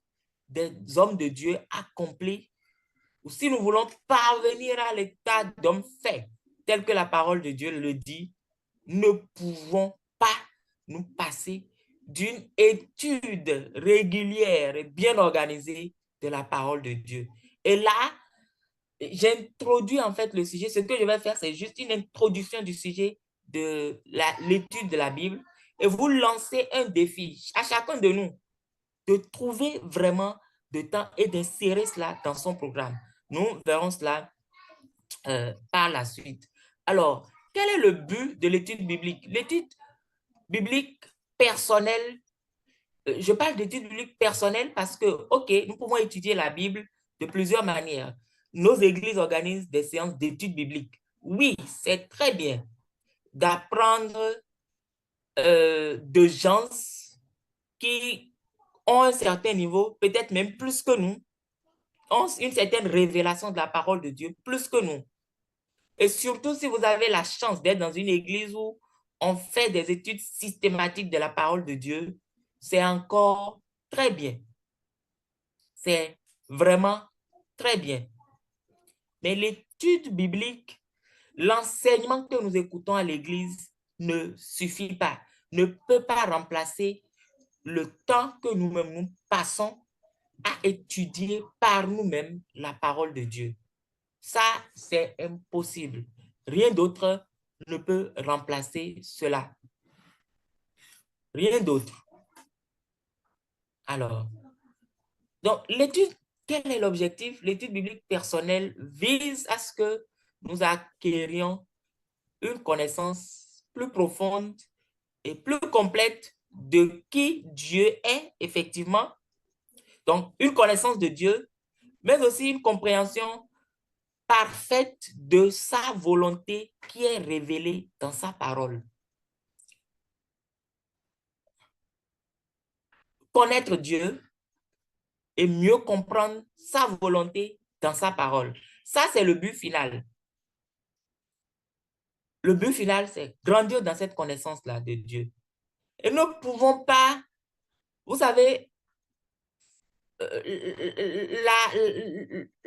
Speaker 1: des hommes de Dieu accomplis, ou si nous voulons parvenir à l'état d'homme fait, tel que la parole de Dieu le dit, ne pouvons pas nous passer d'une étude régulière et bien organisée de la parole de Dieu. Et là, j'introduis en fait le sujet. Ce que je vais faire, c'est juste une introduction du sujet de l'étude de la Bible et vous lancez un défi à chacun de nous de trouver vraiment de temps et d'insérer cela dans son programme. Nous verrons cela par la suite. Alors, quel est le but de l'étude biblique? L'étude biblique personnelle, je parle d'étude biblique personnelle parce que, OK, nous pouvons étudier la Bible de plusieurs manières. Nos églises organisent des séances d'études bibliques. Oui, c'est très bien d'apprendre de gens qui ont un certain niveau, peut-être même plus que nous, ont une certaine révélation de la parole de Dieu plus que nous. Et surtout si vous avez la chance d'être dans une église où on fait des études systématiques de la parole de Dieu, c'est encore très bien. C'est vraiment très bien. Mais l'étude biblique, l'enseignement que nous écoutons à l'église ne suffit pas, ne peut pas remplacer le temps que nous-mêmes nous passons à étudier par nous-mêmes la parole de Dieu. Ça, c'est impossible. Rien d'autre ne peut remplacer cela. Rien d'autre. Alors, donc l'étude, quel est l'objectif? L'étude biblique personnelle vise à ce que nous acquérions une connaissance plus profonde et plus complète de qui Dieu est effectivement. Donc, une connaissance de Dieu, mais aussi une compréhension parfaite de sa volonté qui est révélée dans sa parole. Connaître Dieu et mieux comprendre sa volonté dans sa parole. Ça, c'est le but final. Le but final, c'est grandir dans cette connaissance-là de Dieu. Et nous ne pouvons pas, vous savez,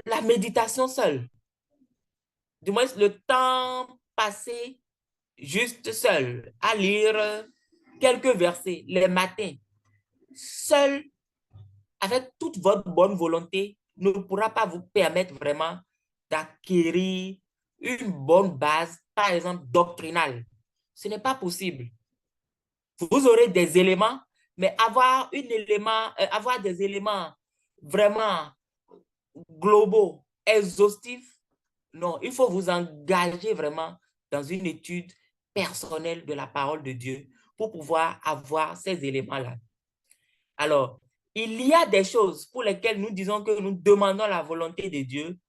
Speaker 1: la méditation seule, du moins le temps passé juste seul à lire quelques versets les matins, seul avec toute votre bonne volonté, ne pourra pas vous permettre vraiment d'acquérir une bonne base, par exemple doctrinale. Ce n'est pas possible. Vous aurez des éléments, mais avoir des éléments vraiment globaux, exhaustifs, non, il faut vous engager vraiment dans une étude personnelle de la parole de Dieu pour pouvoir avoir ces éléments-là. Alors, il y a des choses pour lesquelles nous disons que nous demandons la volonté de Dieu,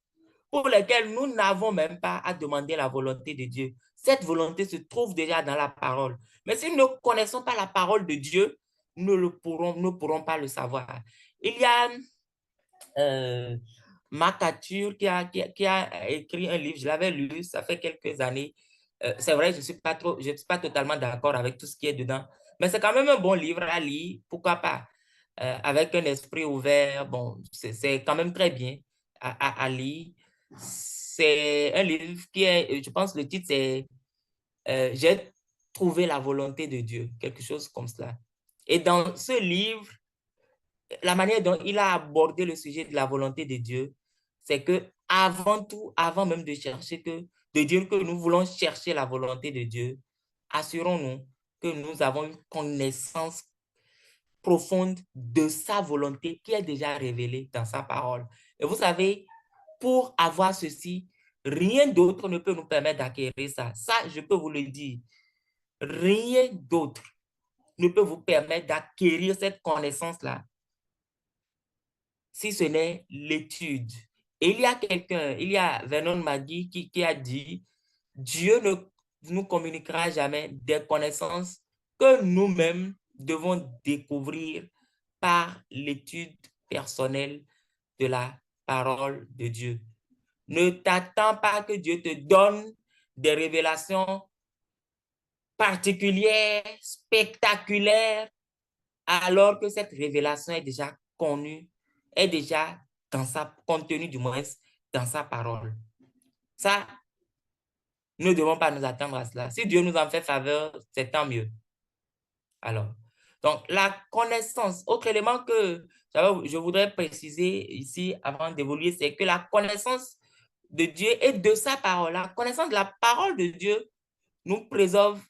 Speaker 1: pour lesquelles nous n'avons même pas à demander la volonté de Dieu. Cette volonté se trouve déjà dans la parole. Mais si nous ne connaissons pas la parole de Dieu, nous ne pourrons pas le savoir. Il y a MacArthur qui a écrit un livre, je l'avais lu, ça fait quelques années. C'est vrai, je ne suis pas totalement d'accord avec tout ce qui est dedans, mais c'est quand même un bon livre à lire, pourquoi pas. Avec un esprit ouvert, bon, c'est quand même très bien à lire. C'est un livre qui est, je pense, le titre, c'est J'ai trouvé la volonté de Dieu, quelque chose comme cela. Et dans ce livre, la manière dont il a abordé le sujet de la volonté de Dieu, c'est que avant tout, avant même de dire que nous voulons chercher la volonté de Dieu, assurons-nous que nous avons une connaissance profonde de sa volonté qui est déjà révélée dans sa parole. Et vous savez, pour avoir ceci, rien d'autre ne peut nous permettre d'acquérir ça. Ça, je peux vous le dire. Rien d'autre ne peut vous permettre d'acquérir cette connaissance-là si ce n'est l'étude. Et il y a Vernon McGee qui a dit, Dieu ne nous communiquera jamais des connaissances que nous-mêmes devons découvrir par l'étude personnelle de la parole de Dieu. Ne t'attends pas que Dieu te donne des révélations particulières, spectaculaires, alors que cette révélation est déjà connue, est déjà contenue du moins dans sa parole. Ça, nous ne devons pas nous attendre à cela. Si Dieu nous en fait faveur, c'est tant mieux. Alors, donc la connaissance, autre élément que je voudrais préciser ici avant d'évoluer, c'est que la connaissance de Dieu et de sa parole, la connaissance de la parole de Dieu nous préserve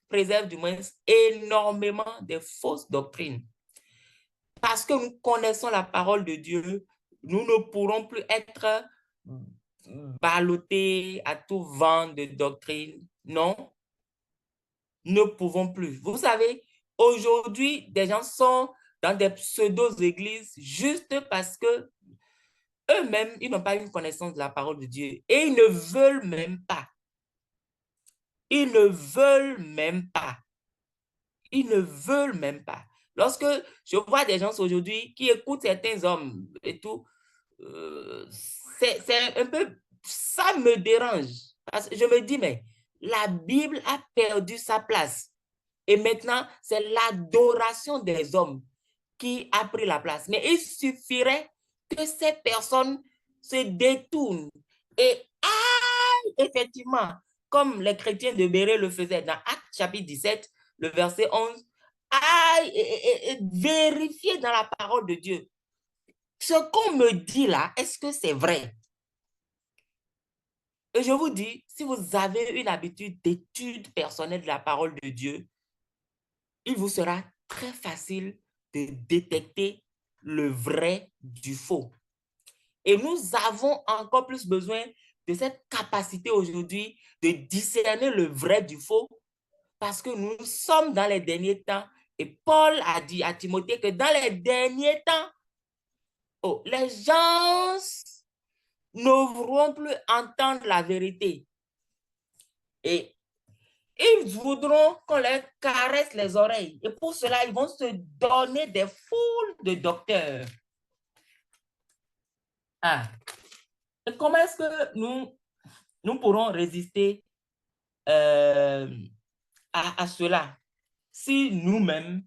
Speaker 1: du moins énormément des fausses doctrines. Parce que nous connaissons la parole de Dieu, nous ne pourrons plus être ballottés à tout vent de doctrine. Non, ne pouvons plus. Vous savez, aujourd'hui, des gens sont dans des pseudo-églises juste parce que eux-mêmes, ils n'ont pas une connaissance de la parole de Dieu et ils ne veulent même pas. Ils ne veulent même pas. Ils ne veulent même pas. Lorsque je vois des gens aujourd'hui qui écoutent certains hommes et tout, c'est un peu, ça me dérange. Parce que je me dis, mais la Bible a perdu sa place. Et maintenant, c'est l'adoration des hommes qui a pris la place. Mais il suffirait que ces personnes se détournent et aillent effectivement, comme les chrétiens de Béret le faisaient dans Actes chapitre 17, le verset 11, aillent et vérifier dans la parole de Dieu. Ce qu'on me dit là, est-ce que c'est vrai? Et je vous dis, si vous avez une habitude d'étude personnelle de la parole de Dieu, il vous sera très facile de détecter le vrai du faux. Et nous avons encore plus besoin de cette capacité aujourd'hui de discerner le vrai du faux parce que nous sommes dans les derniers temps. Et Paul a dit à Timothée que dans les derniers temps, oh, les gens ne voudront plus entendre la vérité. Et ils voudront qu'on leur caresse les oreilles. Et pour cela, ils vont se donner des foules de docteurs. Ah. Et comment est-ce que nous pourrons résister à cela si nous-mêmes,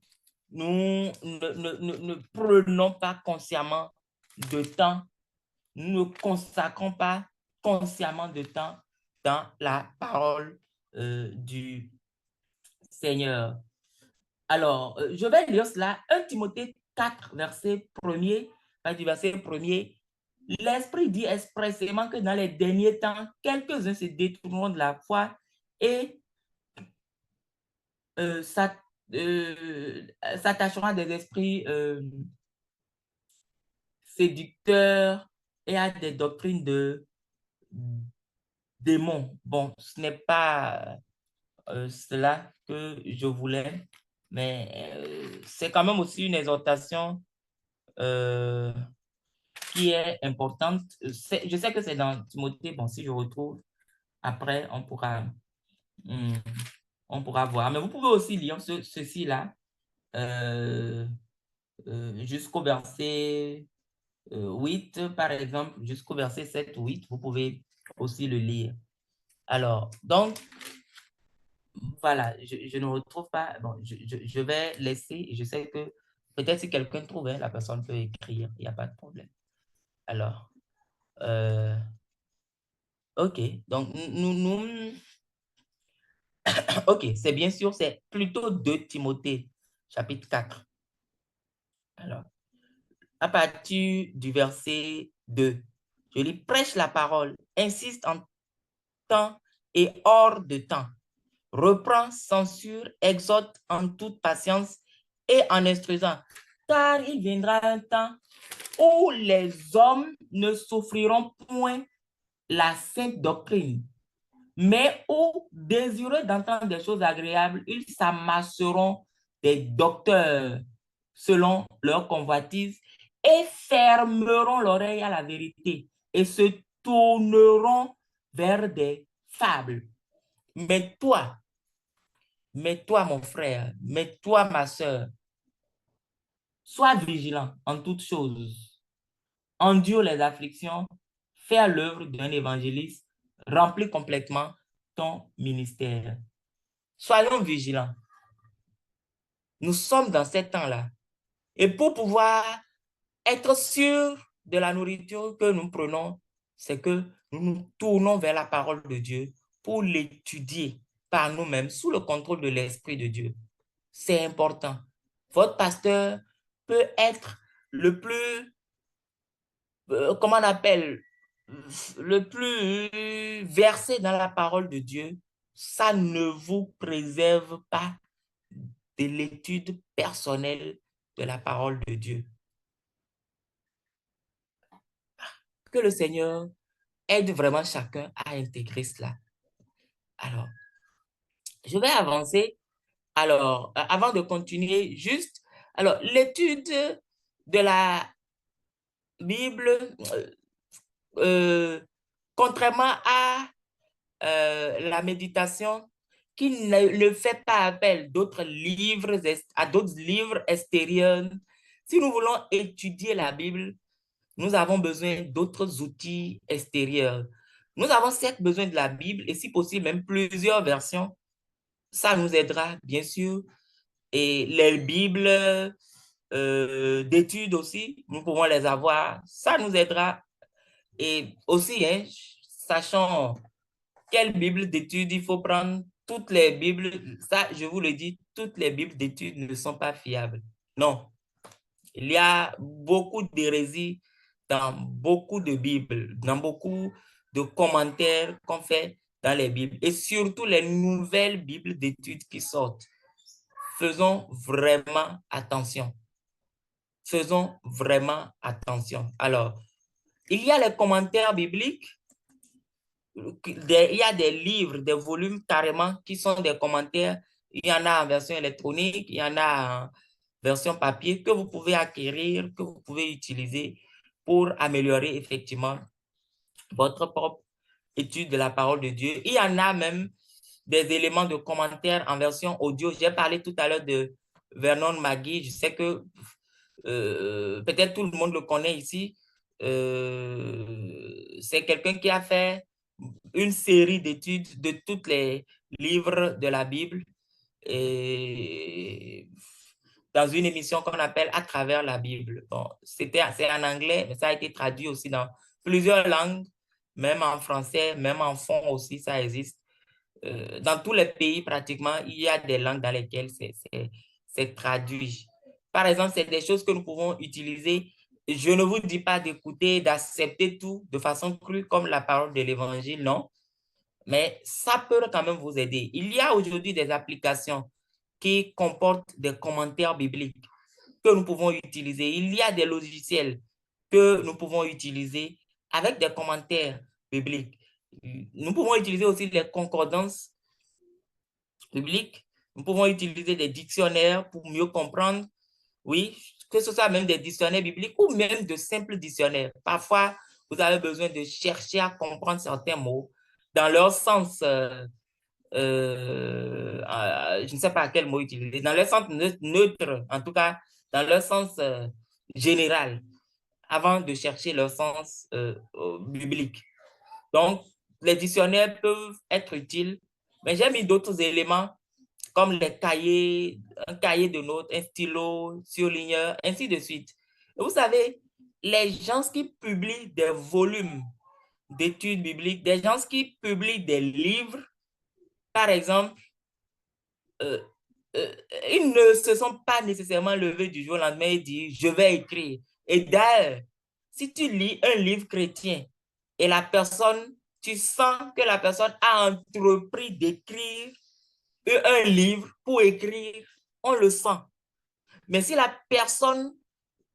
Speaker 1: nous ne prenons pas consciemment de temps, nous ne consacrons pas consciemment de temps dans la parole du Seigneur. Alors, je vais lire cela. 1 Timothée 4, verset 1er, du verset 1er. L'Esprit dit expressément que dans les derniers temps, quelques-uns se détourneront de la foi et s'attacheront à des esprits séducteurs et à des doctrines de démons. Bon, ce n'est pas cela que je voulais, mais c'est quand même aussi une exhortation qui est importante. Je sais que c'est dans Timothée. Bon, si je retrouve, après, on pourra voir. Mais vous pouvez aussi lire ceci-là jusqu'au verset 8, par exemple, jusqu'au verset 7 ou 8. Vous pouvez aussi le lire. Alors, donc, voilà, je ne retrouve pas. Bon, je vais laisser. Je sais que peut-être si quelqu'un trouve, la personne peut écrire. Il n'y a pas de problème. Alors, OK. Donc, OK, c'est bien sûr, c'est plutôt 2 Timothée, chapitre 4. Alors, à partir du verset 2, je lis, prêche la parole, insiste en temps et hors de temps, reprend, censure, exhorte en toute patience et en instruisant, car il viendra un temps où les hommes ne souffriront point la sainte doctrine, mais où, désireux d'entendre des choses agréables, ils s'amasseront des docteurs selon leur convoitise et fermeront l'oreille à la vérité et se tourneront vers des fables. Mais toi, mon frère, mais toi, ma soeur, sois vigilant en toutes choses, endure les afflictions, fais l'œuvre d'un évangéliste, remplis complètement ton ministère. Soyons vigilants. Nous sommes dans ces temps-là. Et pour pouvoir être sûrs de la nourriture que nous prenons, c'est que nous nous tournons vers la parole de Dieu pour l'étudier par nous-mêmes sous le contrôle de l'Esprit de Dieu. C'est important. Votre pasteur peut être le plus, comment on appelle, le plus versé dans la parole de Dieu. Ça ne vous préserve pas de l'étude personnelle de la parole de Dieu. Que le Seigneur aide vraiment chacun à intégrer cela. Alors, je vais avancer. Alors, avant de continuer, juste, alors, l'étude de la Bible, contrairement à la méditation, qui ne fait pas appel à d'autres livres extérieurs. Si nous voulons étudier la Bible, nous avons besoin d'autres outils extérieurs. Nous avons certes besoin de la Bible et si possible même plusieurs versions. Ça nous aidera, bien sûr. Et les Bibles d'études aussi, nous pouvons les avoir. Ça nous aidera. Et aussi, hein, sachant quelle Bible d'études il faut prendre, toutes les Bibles, ça, je vous le dis, toutes les Bibles d'études ne sont pas fiables. Non. Il y a beaucoup d'hérésies dans beaucoup de Bibles, dans beaucoup de commentaires qu'on fait dans les Bibles et surtout les nouvelles Bibles d'études qui sortent. Faisons vraiment attention. Faisons vraiment attention. Alors, il y a les commentaires bibliques, il y a des livres, des volumes carrément qui sont des commentaires. Il y en a en version électronique, il y en a en version papier que vous pouvez acquérir, que vous pouvez utiliser pour améliorer effectivement votre propre étude de la parole de Dieu. Il y en a même des éléments de commentaires en version audio. J'ai parlé tout à l'heure de Vernon Magui. Je sais que peut-être tout le monde le connaît ici. C'est quelqu'un qui a fait une série d'études de tous les livres de la Bible et dans une émission qu'on appelle À travers la Bible. Bon, c'est en anglais, mais ça a été traduit aussi dans plusieurs langues, même en français, même en fond aussi, ça existe. Dans tous les pays, pratiquement, il y a des langues dans lesquelles c'est traduit. Par exemple, c'est des choses que nous pouvons utiliser. Je ne vous dis pas d'écouter, d'accepter tout de façon crue comme la parole de l'Évangile, non. Mais ça peut quand même vous aider. Il y a aujourd'hui des applications qui comportent des commentaires bibliques que nous pouvons utiliser. Il y a des logiciels que nous pouvons utiliser avec des commentaires bibliques. Nous pouvons utiliser aussi les concordances bibliques. Nous pouvons utiliser des dictionnaires pour mieux comprendre. Oui, que ce soit même des dictionnaires bibliques ou même de simples dictionnaires. Parfois, vous avez besoin de chercher à comprendre certains mots dans leur sens, je ne sais pas quel mot utiliser, dans leur sens neutre, en tout cas, dans leur sens général, avant de chercher leur sens biblique. Donc, les dictionnaires peuvent être utiles, mais j'ai mis d'autres éléments comme les cahiers, un cahier de notes, un stylo, surligneur, ainsi de suite. Et vous savez, les gens qui publient des volumes d'études bibliques, des gens qui publient des livres, par exemple, euh, euh, ils ne se sont pas nécessairement levés du jour au lendemain et dit, je vais écrire. Et d'ailleurs, si tu lis un livre chrétien et la personne, tu sens que la personne a entrepris d'écrire un livre pour écrire, on le sent. Mais si la personne,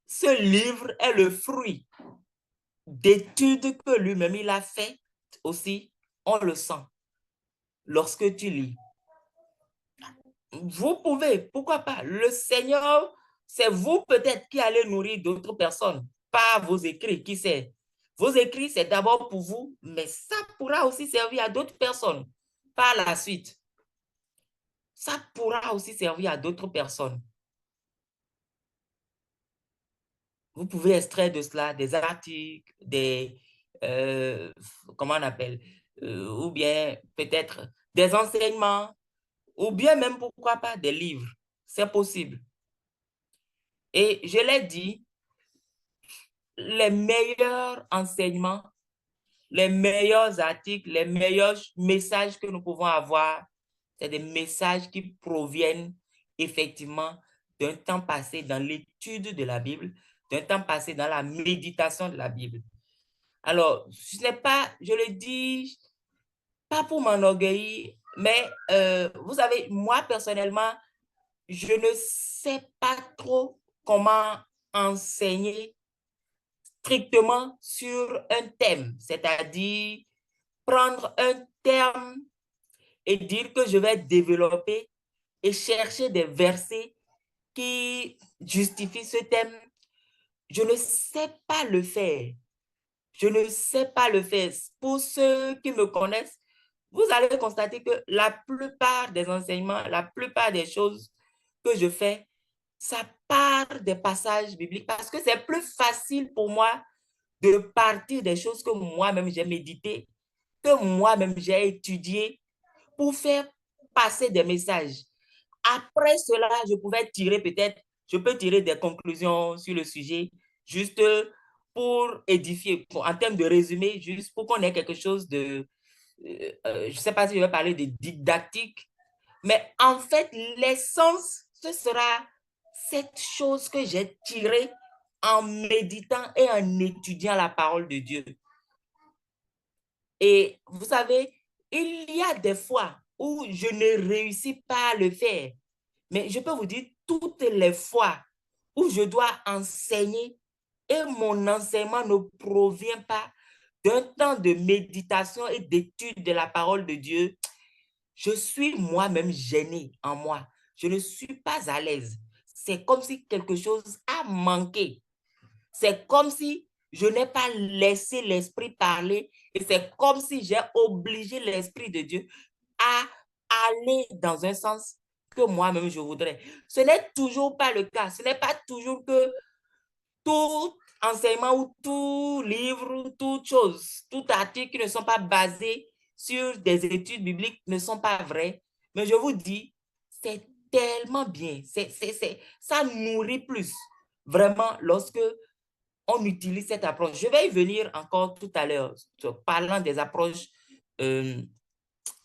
Speaker 1: ce livre est le fruit d'études que lui-même il a fait aussi, on le sent lorsque tu lis. Vous pouvez, pourquoi pas? Le Seigneur, c'est vous peut-être qui allez nourrir d'autres personnes, pas vos écrits, qui sait. Vos écrits, c'est d'abord pour vous, mais ça pourra aussi servir à d'autres personnes par la suite. Ça pourra aussi servir à d'autres personnes. Vous pouvez extraire de cela des articles, comment on appelle, ou bien peut-être des enseignements, ou bien même, pourquoi pas, des livres. C'est possible. Et je l'ai dit, les meilleurs enseignements, les meilleurs articles, les meilleurs messages que nous pouvons avoir, c'est des messages qui proviennent effectivement d'un temps passé dans l'étude de la Bible, d'un temps passé dans la méditation de la Bible. Alors, ce n'est pas, je le dis, pas pour m'enorgueillir, mais vous savez, moi personnellement, je ne sais pas trop comment enseigner strictement sur un thème, c'est-à-dire prendre un terme et dire que je vais développer et chercher des versets qui justifient ce thème. Je ne sais pas le faire. Je ne sais pas le faire. Pour ceux qui me connaissent, vous allez constater que la plupart des enseignements, la plupart des choses que je fais, ça part des passages bibliques parce que c'est plus facile pour moi de partir des choses que moi-même j'ai méditées, que moi-même j'ai étudiées pour faire passer des messages. Après cela, je peux tirer des conclusions sur le sujet, juste pour édifier, en termes de résumé, juste pour qu'on ait quelque chose de, je ne sais pas si je vais parler de didactique, mais en fait, l'essence, ce sera cette chose que j'ai tirée en méditant et en étudiant la parole de Dieu. Et vous savez, il y a des fois où je ne réussis pas à le faire. Mais je peux vous dire, toutes les fois où je dois enseigner et mon enseignement ne provient pas d'un temps de méditation et d'étude de la parole de Dieu, je suis moi-même gêné en moi. Je ne suis pas à l'aise. C'est comme si quelque chose a manqué. C'est comme si je n'ai pas laissé l'Esprit parler et c'est comme si j'ai obligé l'Esprit de Dieu à aller dans un sens que moi-même je voudrais. Ce n'est toujours pas le cas. Ce n'est pas toujours que tout enseignement ou tout livre, toute chose, tout article qui ne sont pas basés sur des études bibliques ne sont pas vrais. Mais je vous dis, c'est tellement bien. Ça nourrit plus, vraiment, lorsque on utilise cette approche. Je vais y venir encore tout à l'heure, parlant des approches euh,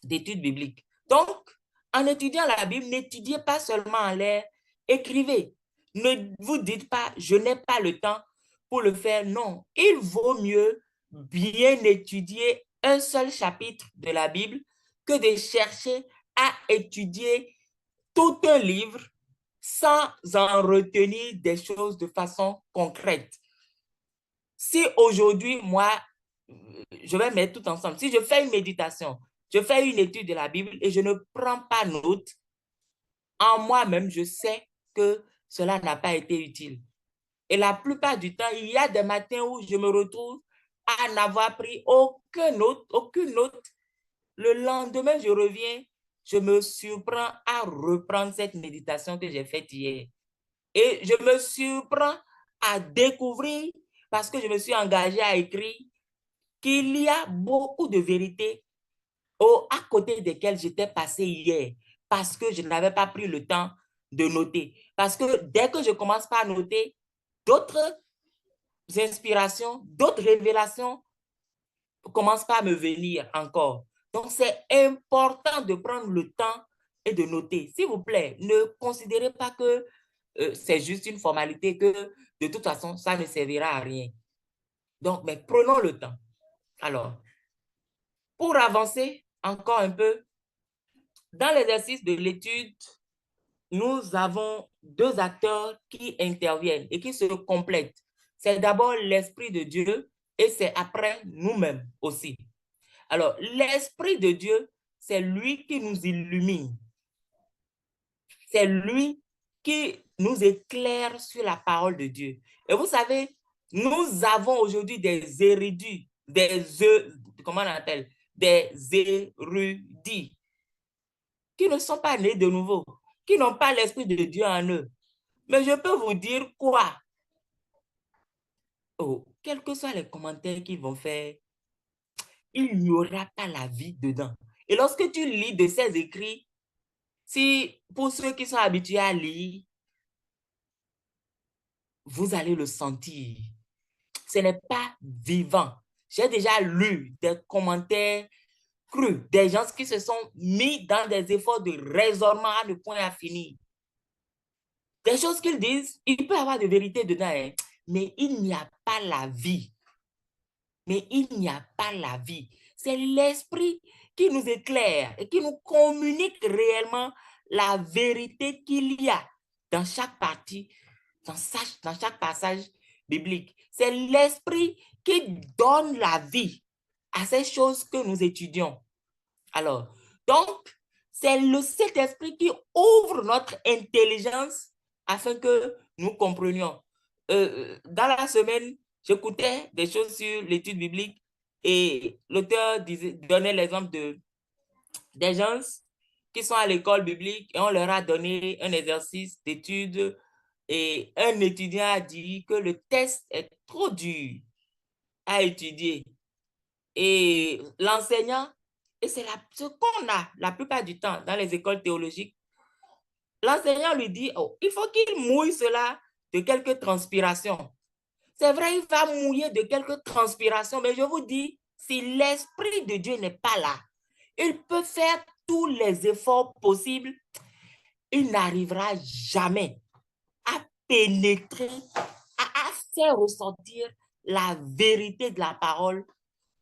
Speaker 1: d'études bibliques. Donc, en étudiant la Bible, n'étudiez pas seulement en l'air, écrivez. Ne vous dites pas, je n'ai pas le temps pour le faire. Non, il vaut mieux bien étudier un seul chapitre de la Bible que de chercher à étudier tout un livre sans en retenir des choses de façon concrète. Si aujourd'hui, moi, je vais mettre tout ensemble, si je fais une méditation, je fais une étude de la Bible et je ne prends pas note, en moi-même, je sais que cela n'a pas été utile. Et la plupart du temps, il y a des matins où je me retrouve à n'avoir pris aucune note. Le lendemain, je reviens, je me surprends à reprendre cette méditation que j'ai faite hier. Et je me surprends à découvrir, parce que je me suis engagée à écrire, qu'il y a beaucoup de vérités à côté desquelles j'étais passée hier, parce que je n'avais pas pris le temps de noter. Parce que dès que je commence par noter, d'autres inspirations, d'autres révélations commencent par me venir encore. Donc, c'est important de prendre le temps et de noter. S'il vous plaît, ne considérez pas que c'est juste une formalité, que de toute façon, ça ne servira à rien. Donc, mais prenons le temps. Alors, pour avancer encore un peu, dans l'exercice de l'étude, nous avons deux acteurs qui interviennent et qui se complètent. C'est d'abord l'Esprit de Dieu et c'est après nous-mêmes aussi. Alors, l'Esprit de Dieu, c'est lui qui nous illumine. C'est lui qui nous éclaire sur la parole de Dieu. Et vous savez, nous avons aujourd'hui des érudits, comment on appelle? Des érudits qui ne sont pas nés de nouveau, qui n'ont pas l'Esprit de Dieu en eux. Mais je peux vous dire quoi? Oh, quels que soient les commentaires qu'ils vont faire, il n'y aura pas la vie dedans. Et lorsque tu lis de ces écrits, si pour ceux qui sont habitués à lire, vous allez le sentir. Ce n'est pas vivant. J'ai déjà lu des commentaires crus, des gens qui se sont mis dans des efforts de raisonnement à ne point à finir. Des choses qu'ils disent, il peut y avoir de vérité dedans, hein, mais il n'y a pas la vie. Mais il n'y a pas la vie. C'est l'Esprit qui nous éclaire et qui nous communique réellement la vérité qu'il y a dans chaque partie, dans chaque passage biblique. C'est l'Esprit qui donne la vie à ces choses que nous étudions. Alors, donc, c'est le Saint-Esprit qui ouvre notre intelligence afin que nous comprenions. Dans la semaine, j'écoutais des choses sur l'étude biblique et l'auteur donnait l'exemple des gens qui sont à l'école biblique et on leur a donné un exercice d'étude et un étudiant a dit que le test est trop dur. à étudier. Et l'enseignant, et c'est ce qu'on a la plupart du temps dans les écoles théologiques, l'enseignant lui dit, oh, il faut qu'il mouille cela de quelques transpirations. C'est vrai, il va mouiller de quelques transpirations, mais je vous dis, si l'Esprit de Dieu n'est pas là, il peut faire tous les efforts possibles, il n'arrivera jamais à pénétrer, à faire ressortir la vérité de la parole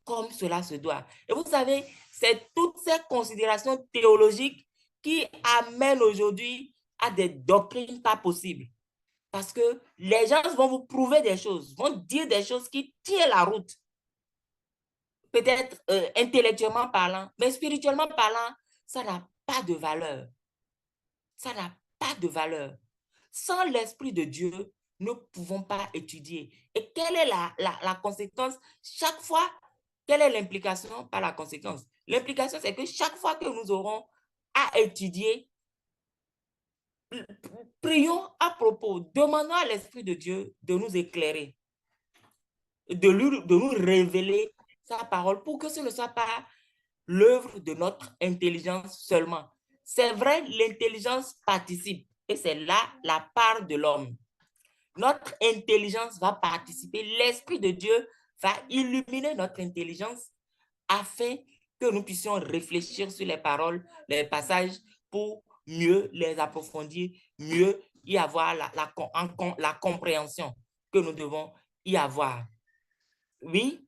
Speaker 1: comme cela se doit. Et vous savez, c'est toutes ces considérations théologiques qui amènent aujourd'hui à des doctrines pas possibles. Parce que les gens vont vous prouver des choses, vont dire des choses qui tiennent la route. Peut-être intellectuellement parlant, mais spirituellement parlant, ça n'a pas de valeur. Ça n'a pas de valeur. Sans l'Esprit de Dieu, nous ne pouvons pas étudier. Et quelle est la conséquence? Chaque fois, quelle est l'implication par la conséquence? L'implication, c'est que chaque fois que nous aurons à étudier, prions à propos, demandons à l'Esprit de Dieu de nous éclairer, de nous révéler sa parole pour que ce ne soit pas l'œuvre de notre intelligence seulement. C'est vrai, l'intelligence participe et c'est là la part de l'homme. Notre intelligence va participer, l'Esprit de Dieu va illuminer notre intelligence afin que nous puissions réfléchir sur les paroles, les passages pour mieux les approfondir, mieux y avoir la compréhension que nous devons y avoir. Oui,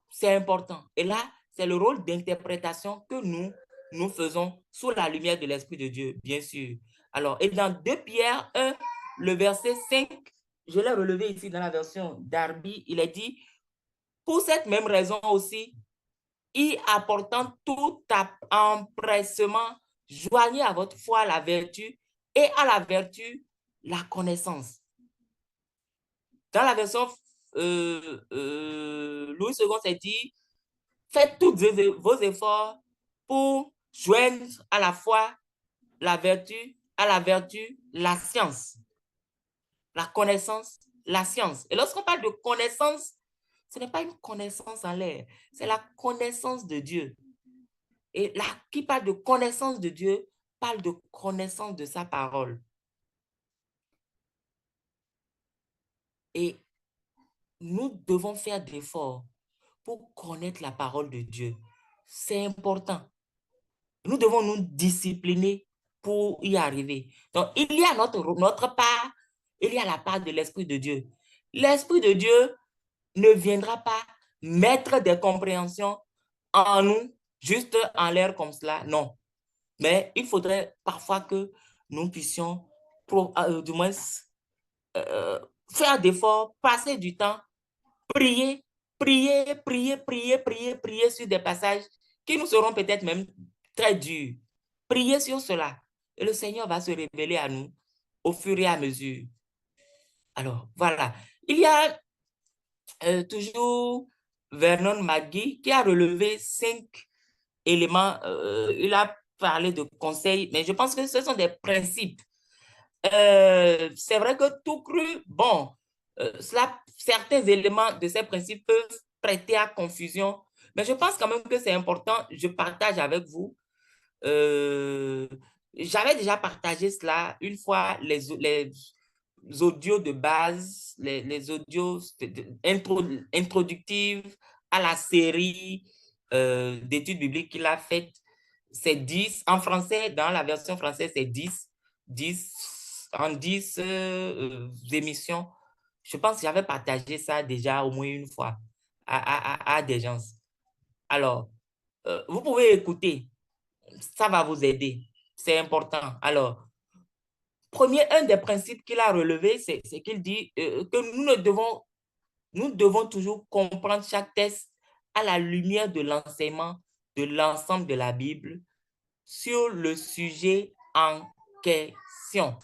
Speaker 1: c'est important. Et là, c'est le rôle d'interprétation que nous faisons sous la lumière de l'Esprit de Dieu, bien sûr. Alors, et dans 2 Pierre 1, le verset 5, je l'ai relevé ici dans la version Darby, il est dit, pour cette même raison aussi, y apportant tout empressement, joignez à votre foi la vertu et à la vertu la connaissance. Dans la version Louis II, c'est dit, faites tous vos efforts pour joindre à la foi la vertu, à la vertu la science, la connaissance, la science. Et lorsqu'on parle de connaissance, ce n'est pas une connaissance en l'air, c'est la connaissance de Dieu. Et là, qui parle de connaissance de Dieu, parle de connaissance de sa parole. Et nous devons faire d'efforts pour connaître la parole de Dieu. C'est important. Nous devons nous discipliner pour y arriver. Donc, il y a notre part, il y a la part de l'Esprit de Dieu. L'Esprit de Dieu ne viendra pas mettre des compréhensions en nous, juste en l'air comme cela, non. Mais il faudrait parfois que nous puissions, du moins, faire d'efforts, passer du temps, prier, prier sur des passages qui nous seront peut-être même très durs. Prier sur cela. Et le Seigneur va se révéler à nous au fur et à mesure. Alors, voilà. Il y a toujours Vernon McGee qui a relevé 5 éléments. Il a parlé de conseils, mais je pense que ce sont des principes. C'est vrai que tout cru, bon, certains éléments de ces principes peuvent prêter à confusion, mais je pense quand même que c'est important, je partage avec vous. J'avais déjà partagé cela une fois, les audios de base, les audios introductifs à la série d'études bibliques qu'il a faites. C'est 10, en français, dans la version française, c'est 10 en 10 émissions. Je pense que j'avais partagé ça déjà au moins une fois à des gens. Alors, vous pouvez écouter, ça va vous aider, c'est important. Alors, un des principes qu'il a relevé, c'est qu'il dit que nous devons toujours comprendre chaque texte à la lumière de l'enseignement de l'ensemble de la Bible sur le sujet en question.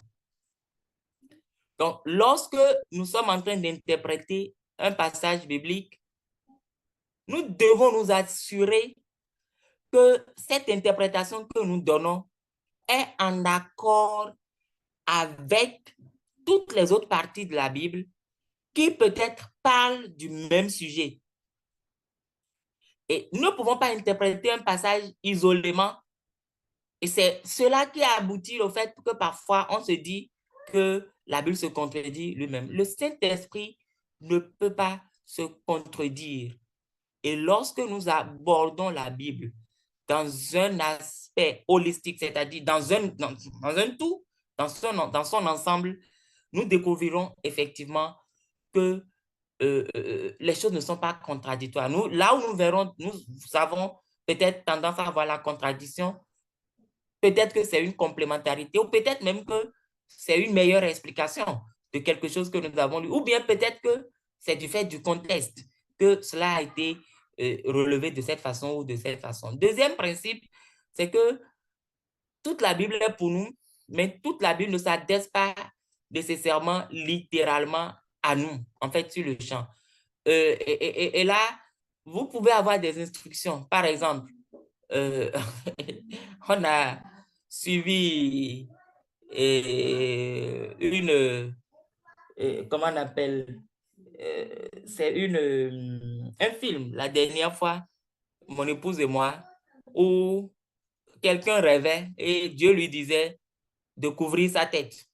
Speaker 1: Donc, lorsque nous sommes en train d'interpréter un passage biblique, nous devons nous assurer que cette interprétation que nous donnons est en accord avec toutes les autres parties de la Bible qui peut-être parlent du même sujet. Et nous ne pouvons pas interpréter un passage isolément. Et c'est cela qui a abouti au fait que parfois on se dit que la Bible se contredit lui-même. Le Saint-Esprit ne peut pas se contredire. Et lorsque nous abordons la Bible dans un aspect holistique, c'est-à-dire dans un tout, dans son ensemble, nous découvrirons effectivement que les choses ne sont pas contradictoires. Nous, là où nous verrons, nous avons peut-être tendance à voir la contradiction, peut-être que c'est une complémentarité ou peut-être même que c'est une meilleure explication de quelque chose que nous avons lu. Ou bien peut-être que c'est du fait du contexte que cela a été relevé de cette façon ou de cette façon. Deuxième principe, c'est que toute la Bible est pour nous, mais toute la Bible ne s'adresse pas nécessairement littéralement à nous, en fait, sur le champ. Et là, vous pouvez avoir des instructions. Par exemple, on a suivi comment on appelle, c'est un film, la dernière fois, mon épouse et moi, où quelqu'un rêvait et Dieu lui disait de couvrir sa tête.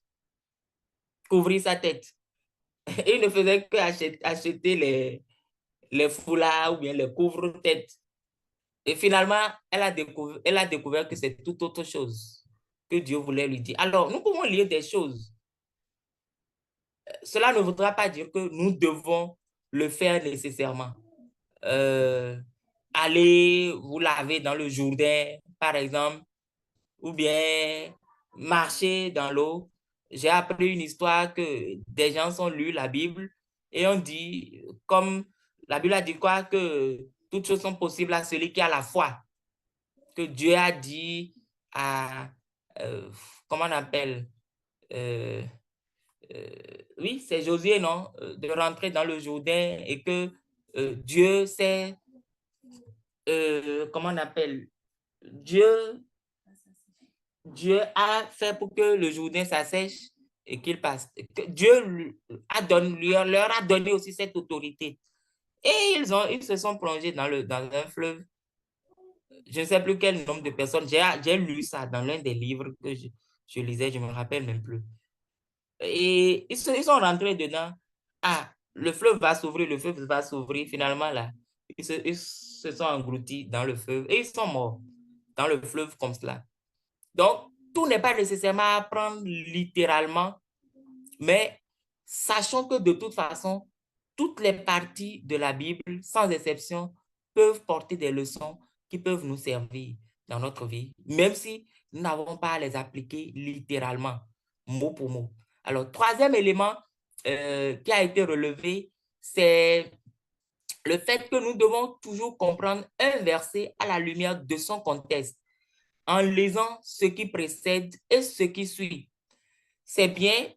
Speaker 1: Couvrir sa tête. Et il ne faisait qu'acheter les foulards ou bien les couvre-têtes. Et finalement, elle a découvert que c'est tout autre chose que Dieu voulait lui dire. Alors, nous pouvons lire des choses. Cela ne voudra pas dire que nous devons le faire nécessairement. Aller vous laver dans le Jourdain, par exemple, ou bien marcher dans l'eau. J'ai appris une histoire que des gens ont lu la Bible et on dit, comme la Bible a dit quoi, que toutes choses sont possibles à celui qui a la foi. Que Dieu a dit à, comment on appelle, euh, oui, c'est Josué, non, de rentrer dans le Jourdain et que Dieu sait, comment on appelle, Dieu, Dieu a fait pour que le Jourdain s'assèche et qu'il passe. Que Dieu leur a donné aussi cette autorité. Et ils se sont plongés dans un fleuve. Je ne sais plus quel nombre de personnes. J'ai lu ça dans l'un des livres que je lisais, je ne me rappelle même plus. Et ils sont rentrés dedans. Ah, le fleuve va s'ouvrir, le fleuve va s'ouvrir. Finalement, là, ils se sont engloutis dans le fleuve et ils sont morts dans le fleuve comme cela. Donc, tout n'est pas nécessairement à prendre littéralement, mais sachons que de toute façon, toutes les parties de la Bible, sans exception, peuvent porter des leçons qui peuvent nous servir dans notre vie, même si nous n'avons pas à les appliquer littéralement, mot pour mot. Alors, troisième élément qui a été relevé, c'est le fait que nous devons toujours comprendre un verset à la lumière de son contexte, en lisant ce qui précède et ce qui suit. C'est bien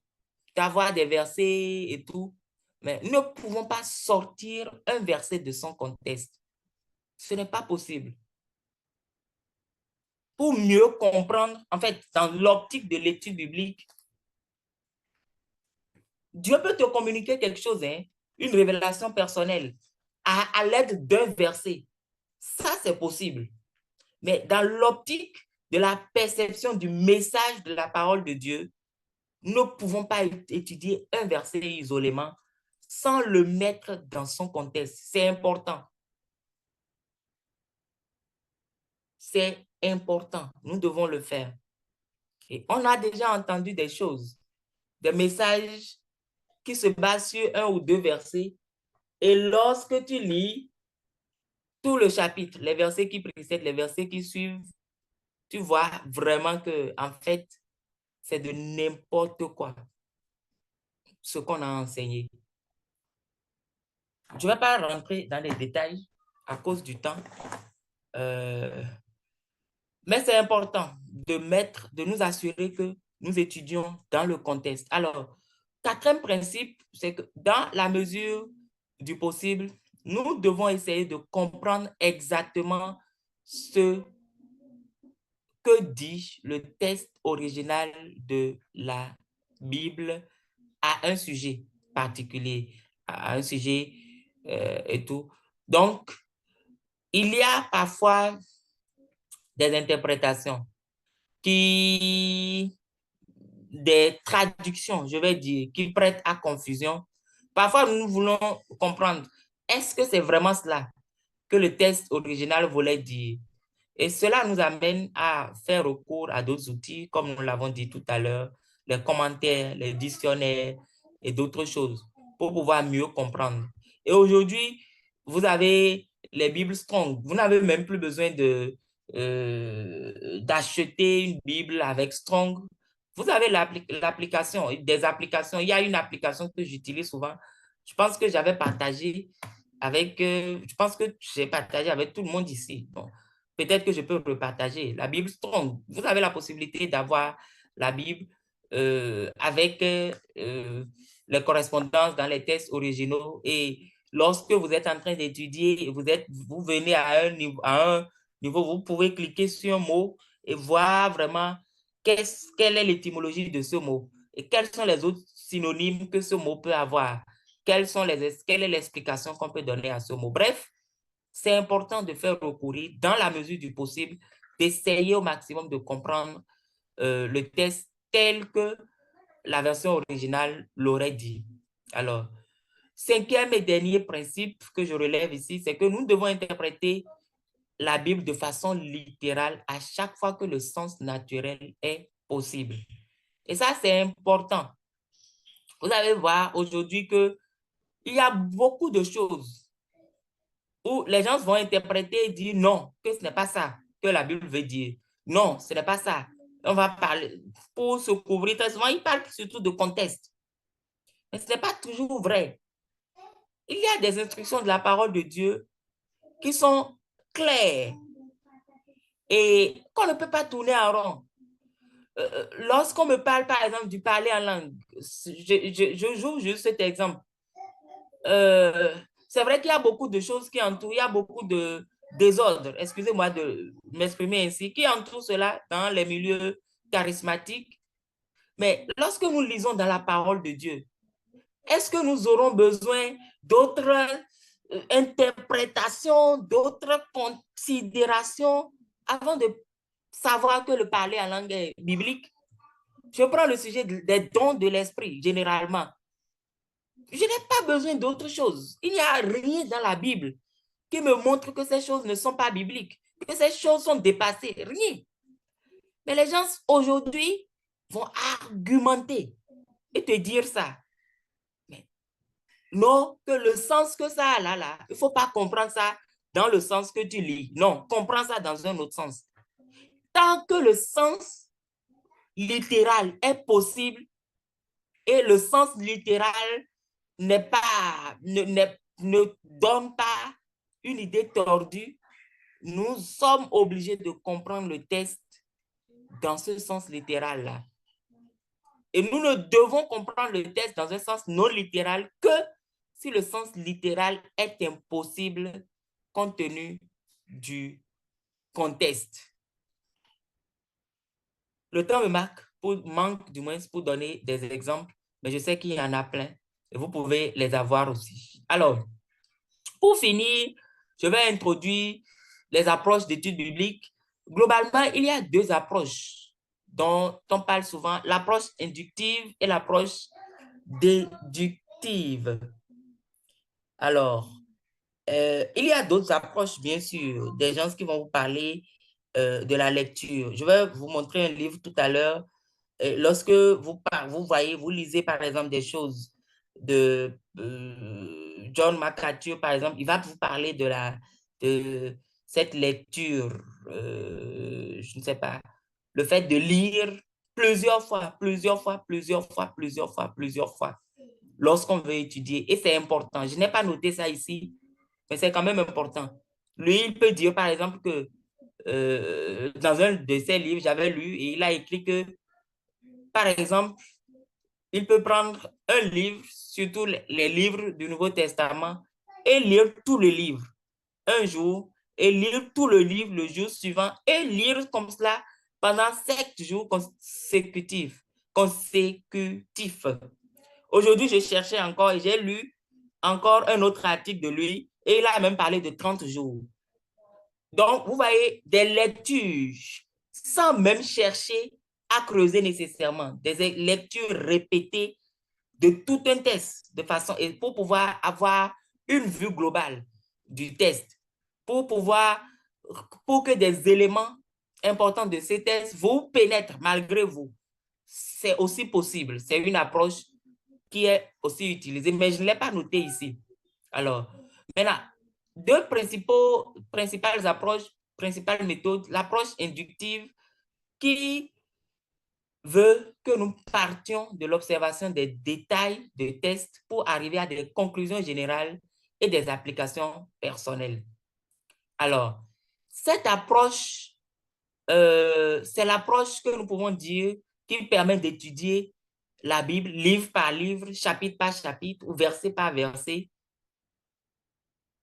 Speaker 1: d'avoir des versets et tout, mais nous ne pouvons pas sortir un verset de son contexte. Ce n'est pas possible. Pour mieux comprendre, en fait, dans l'optique de l'étude biblique, Dieu peut te communiquer quelque chose, hein, une révélation personnelle, à l'aide d'un verset. Ça, c'est possible. Mais dans l'optique de la perception du message de la parole de Dieu, nous ne pouvons pas étudier un verset isolément sans le mettre dans son contexte. C'est important. C'est important. Nous devons le faire. Et on a déjà entendu des choses, des messages qui se basent sur un ou deux versets. Et lorsque tu lis tout le chapitre, les versets qui précèdent, les versets qui suivent, tu vois vraiment que, en fait, c'est de n'importe quoi ce qu'on a enseigné. Je ne vais pas rentrer dans les détails à cause du temps, mais c'est important de nous assurer que nous étudions dans le contexte. Alors, quatrième principe, c'est que dans la mesure du possible, nous devons essayer de comprendre exactement ce que dit le texte original de la Bible à un sujet particulier, à un sujet et tout. Donc, il y a parfois des interprétations qui, des traductions, je vais dire, qui prêtent à confusion. Parfois, nous voulons comprendre, est-ce que c'est vraiment cela que le texte original voulait dire? Et cela nous amène à faire recours à d'autres outils, comme nous l'avons dit tout à l'heure, les commentaires, les dictionnaires et d'autres choses pour pouvoir mieux comprendre. Et aujourd'hui, vous avez les Bibles Strong. Vous n'avez même plus besoin d'acheter une Bible avec Strong. Vous avez l'application, des applications. Il y a une application que j'utilise souvent. Je pense que j'avais partagé je pense que j'ai partagé avec tout le monde ici. Bon, peut-être que je peux repartager. La Bible Strong, vous avez la possibilité d'avoir la Bible avec les correspondances dans les textes originaux. Et lorsque vous êtes en train d'étudier, vous venez à un niveau, vous pouvez cliquer sur un mot et voir vraiment quelle est l'étymologie de ce mot et quels sont les autres synonymes que ce mot peut avoir. Quelle est l'explication qu'on peut donner à ce mot? Bref, c'est important de faire recourir, dans la mesure du possible, d'essayer au maximum de comprendre le texte tel que la version originale l'aurait dit. Alors, cinquième et dernier principe que je relève ici, c'est que nous devons interpréter la Bible de façon littérale à chaque fois que le sens naturel est possible. Et ça, c'est important. Vous allez voir aujourd'hui qu'il y a beaucoup de choses où les gens vont interpréter et dire non, que ce n'est pas ça que la Bible veut dire. Non, ce n'est pas ça. On va parler, pour se couvrir, très souvent, ils parlent surtout de contexte. Mais ce n'est pas toujours vrai. Il y a des instructions de la parole de Dieu qui sont claires et qu'on ne peut pas tourner en rond. Lorsqu'on me parle, par exemple, du parler en langue, je joue juste cet exemple. C'est vrai qu'il y a beaucoup de choses qui entourent, il y a beaucoup de désordre, excusez-moi de m'exprimer ainsi, qui entourent cela dans les milieux charismatiques. Mais lorsque nous lisons dans la parole de Dieu, est-ce que nous aurons besoin d'autres interprétations, d'autres considérations avant de savoir que le parler en langue est biblique? Je prends le sujet des dons de l'esprit, généralement. Je n'ai pas besoin d'autre chose. Il n'y a rien dans la Bible qui me montre que ces choses ne sont pas bibliques, que ces choses sont dépassées. Rien. Mais les gens aujourd'hui vont argumenter et te dire ça. Mais non, que le sens que ça a là, il ne faut pas comprendre ça dans le sens que tu lis. Non, comprends ça dans un autre sens. Tant que le sens littéral est possible et le sens littéral ne donne pas une idée tordue, nous sommes obligés de comprendre le texte dans ce sens littéral-là. Et nous ne devons comprendre le texte dans un sens non littéral que si le sens littéral est impossible compte tenu du contexte. Le temps me manque du moins pour donner des exemples, mais je sais qu'il y en a plein et vous pouvez les avoir aussi. Alors, pour finir, je vais introduire les approches d'études bibliques. Globalement, il y a deux approches dont on parle souvent, l'approche inductive et l'approche déductive. Alors, il y a d'autres approches, bien sûr, des gens qui vont vous parler de la lecture. Je vais vous montrer un livre tout à l'heure. Lorsque vous lisez par exemple des choses de John MacArthur, par exemple, il va vous parler de cette lecture, je ne sais pas, le fait de lire plusieurs fois, lorsqu'on veut étudier. Et c'est important. Je n'ai pas noté ça ici, mais c'est quand même important. Lui, il peut dire, par exemple, que dans un de ses livres, j'avais lu, et il a écrit que, par exemple, il peut prendre un livre, surtout les livres du Nouveau Testament, et lire tout le livre un jour, et lire tout le livre le jour suivant, et lire comme cela pendant 7 jours consécutifs. Aujourd'hui, je cherchais encore et j'ai lu encore un autre article de lui, et il a même parlé de 30 jours. Donc, vous voyez, des lectures sans même chercher à creuser nécessairement, des lectures répétées de tout un test de façon, et pour pouvoir avoir une vue globale du test, pour que des éléments importants de ces tests vous pénètrent malgré vous. C'est aussi possible. C'est une approche qui est aussi utilisée, mais je ne l'ai pas noté ici. Alors, maintenant, deux principales approches, principales méthodes, l'approche inductive qui veut que nous partions de l'observation des détails de tests pour arriver à des conclusions générales et des applications personnelles. Alors, cette approche, c'est l'approche que nous pouvons dire qui permet d'étudier la Bible livre par livre, chapitre par chapitre ou verset par verset,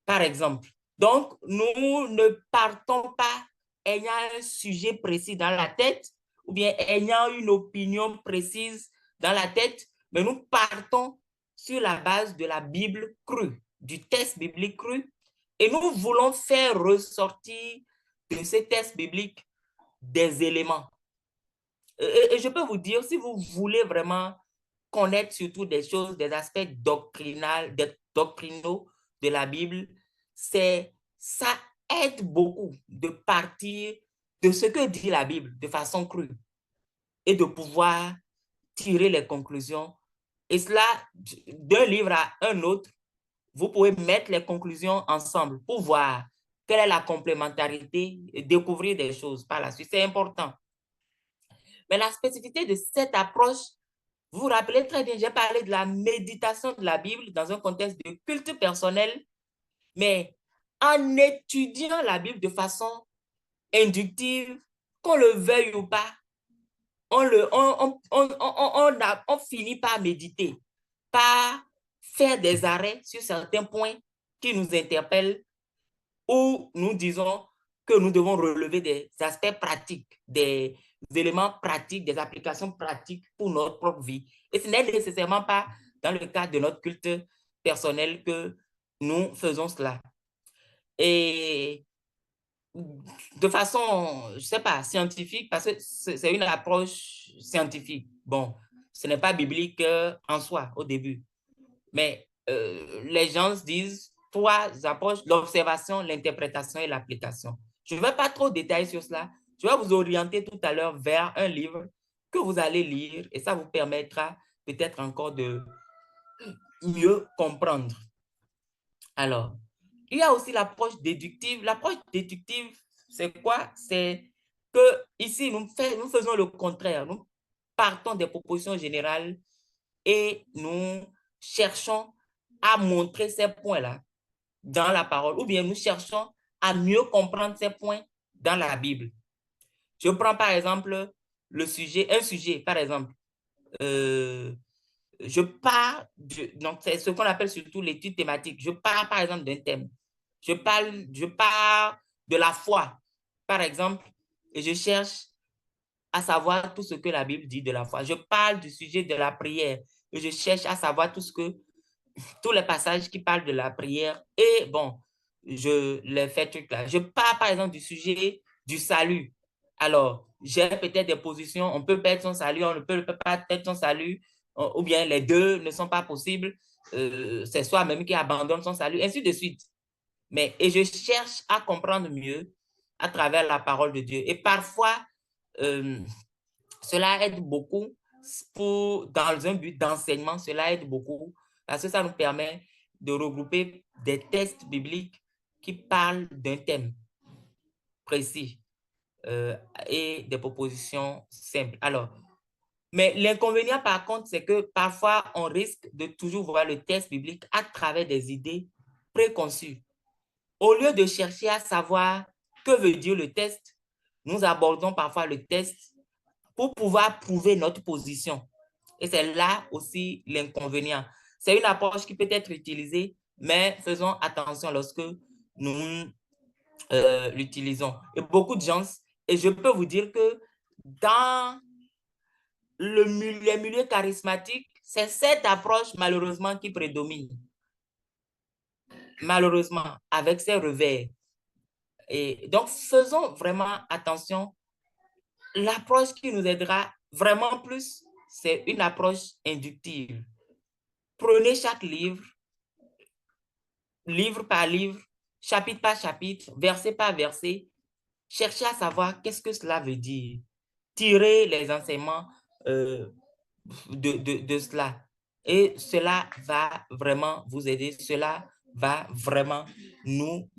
Speaker 1: par exemple. Donc, nous ne partons pas ayant un sujet précis dans la tête ou bien ayant une opinion précise dans la tête, mais nous partons sur la base de la Bible crue, du texte biblique cru, et nous voulons faire ressortir de ces textes bibliques des éléments. Et je peux vous dire, si vous voulez vraiment connaître surtout des choses, des aspects doctrinaux de la Bible, ça aide beaucoup de partir de ce que dit la Bible de façon crue et de pouvoir tirer les conclusions. Et cela, d'un livre à un autre, vous pouvez mettre les conclusions ensemble pour voir quelle est la complémentarité et découvrir des choses par la suite. C'est important. Mais la spécificité de cette approche, vous vous rappelez très bien, j'ai parlé de la méditation de la Bible dans un contexte de culte personnel, mais en étudiant la Bible de façon inductive, qu'on le veuille ou pas, on finit par méditer, par faire des arrêts sur certains points qui nous interpellent, où nous disons que nous devons relever des aspects pratiques, des éléments pratiques, des applications pratiques pour notre propre vie. Et ce n'est nécessairement pas dans le cadre de notre culte personnel que nous faisons cela. Et de façon, je ne sais pas, scientifique, parce que c'est une approche scientifique. Bon, ce n'est pas biblique en soi au début. Mais les gens se disent trois approches, l'observation, l'interprétation et l'application. Je ne vais pas trop détailler sur cela. Je vais vous orienter tout à l'heure vers un livre que vous allez lire et ça vous permettra peut-être encore de mieux comprendre. Alors, il y a aussi l'approche déductive. L'approche déductive, c'est quoi? C'est que ici, nous faisons le contraire. Nous partons des propositions générales et nous cherchons à montrer ces points-là dans la parole, ou bien nous cherchons à mieux comprendre ces points dans la Bible. Je prends par exemple un sujet, par exemple, donc c'est ce qu'on appelle surtout l'étude thématique. Je parle par exemple d'un thème. Je parle de la foi, par exemple, et je cherche à savoir tout ce que la Bible dit de la foi. Je parle du sujet de la prière et je cherche à savoir tous les passages qui parlent de la prière et bon, je les fais trucs là. Je parle par exemple du sujet du salut. Alors, j'ai peut-être des positions, on peut perdre son salut, on ne peut pas perdre son salut, ou bien les deux ne sont pas possibles. C'est soi-même qui abandonne son salut, ainsi de suite. Et je cherche à comprendre mieux à travers la parole de Dieu. Et parfois, cela aide beaucoup dans un but d'enseignement, cela aide beaucoup parce que ça nous permet de regrouper des textes bibliques qui parlent d'un thème précis et des propositions simples. Alors, mais l'inconvénient par contre, c'est que parfois on risque de toujours voir le texte biblique à travers des idées préconçues. Au lieu de chercher à savoir que veut dire le texte, nous abordons parfois le texte pour pouvoir prouver notre position. Et c'est là aussi l'inconvénient. C'est une approche qui peut être utilisée, mais faisons attention lorsque nous l'utilisons. Et beaucoup de gens, et je peux vous dire que dans les milieux charismatiques, c'est cette approche malheureusement qui prédomine. Malheureusement, avec ses revers. Et donc, faisons vraiment attention. L'approche qui nous aidera vraiment plus, c'est une approche inductive. Prenez chaque livre, livre par livre, chapitre par chapitre, verset par verset. Cherchez à savoir qu'est-ce que cela veut dire. Tirez les enseignements de cela. Et cela va vraiment vous aider. Cela va vraiment nous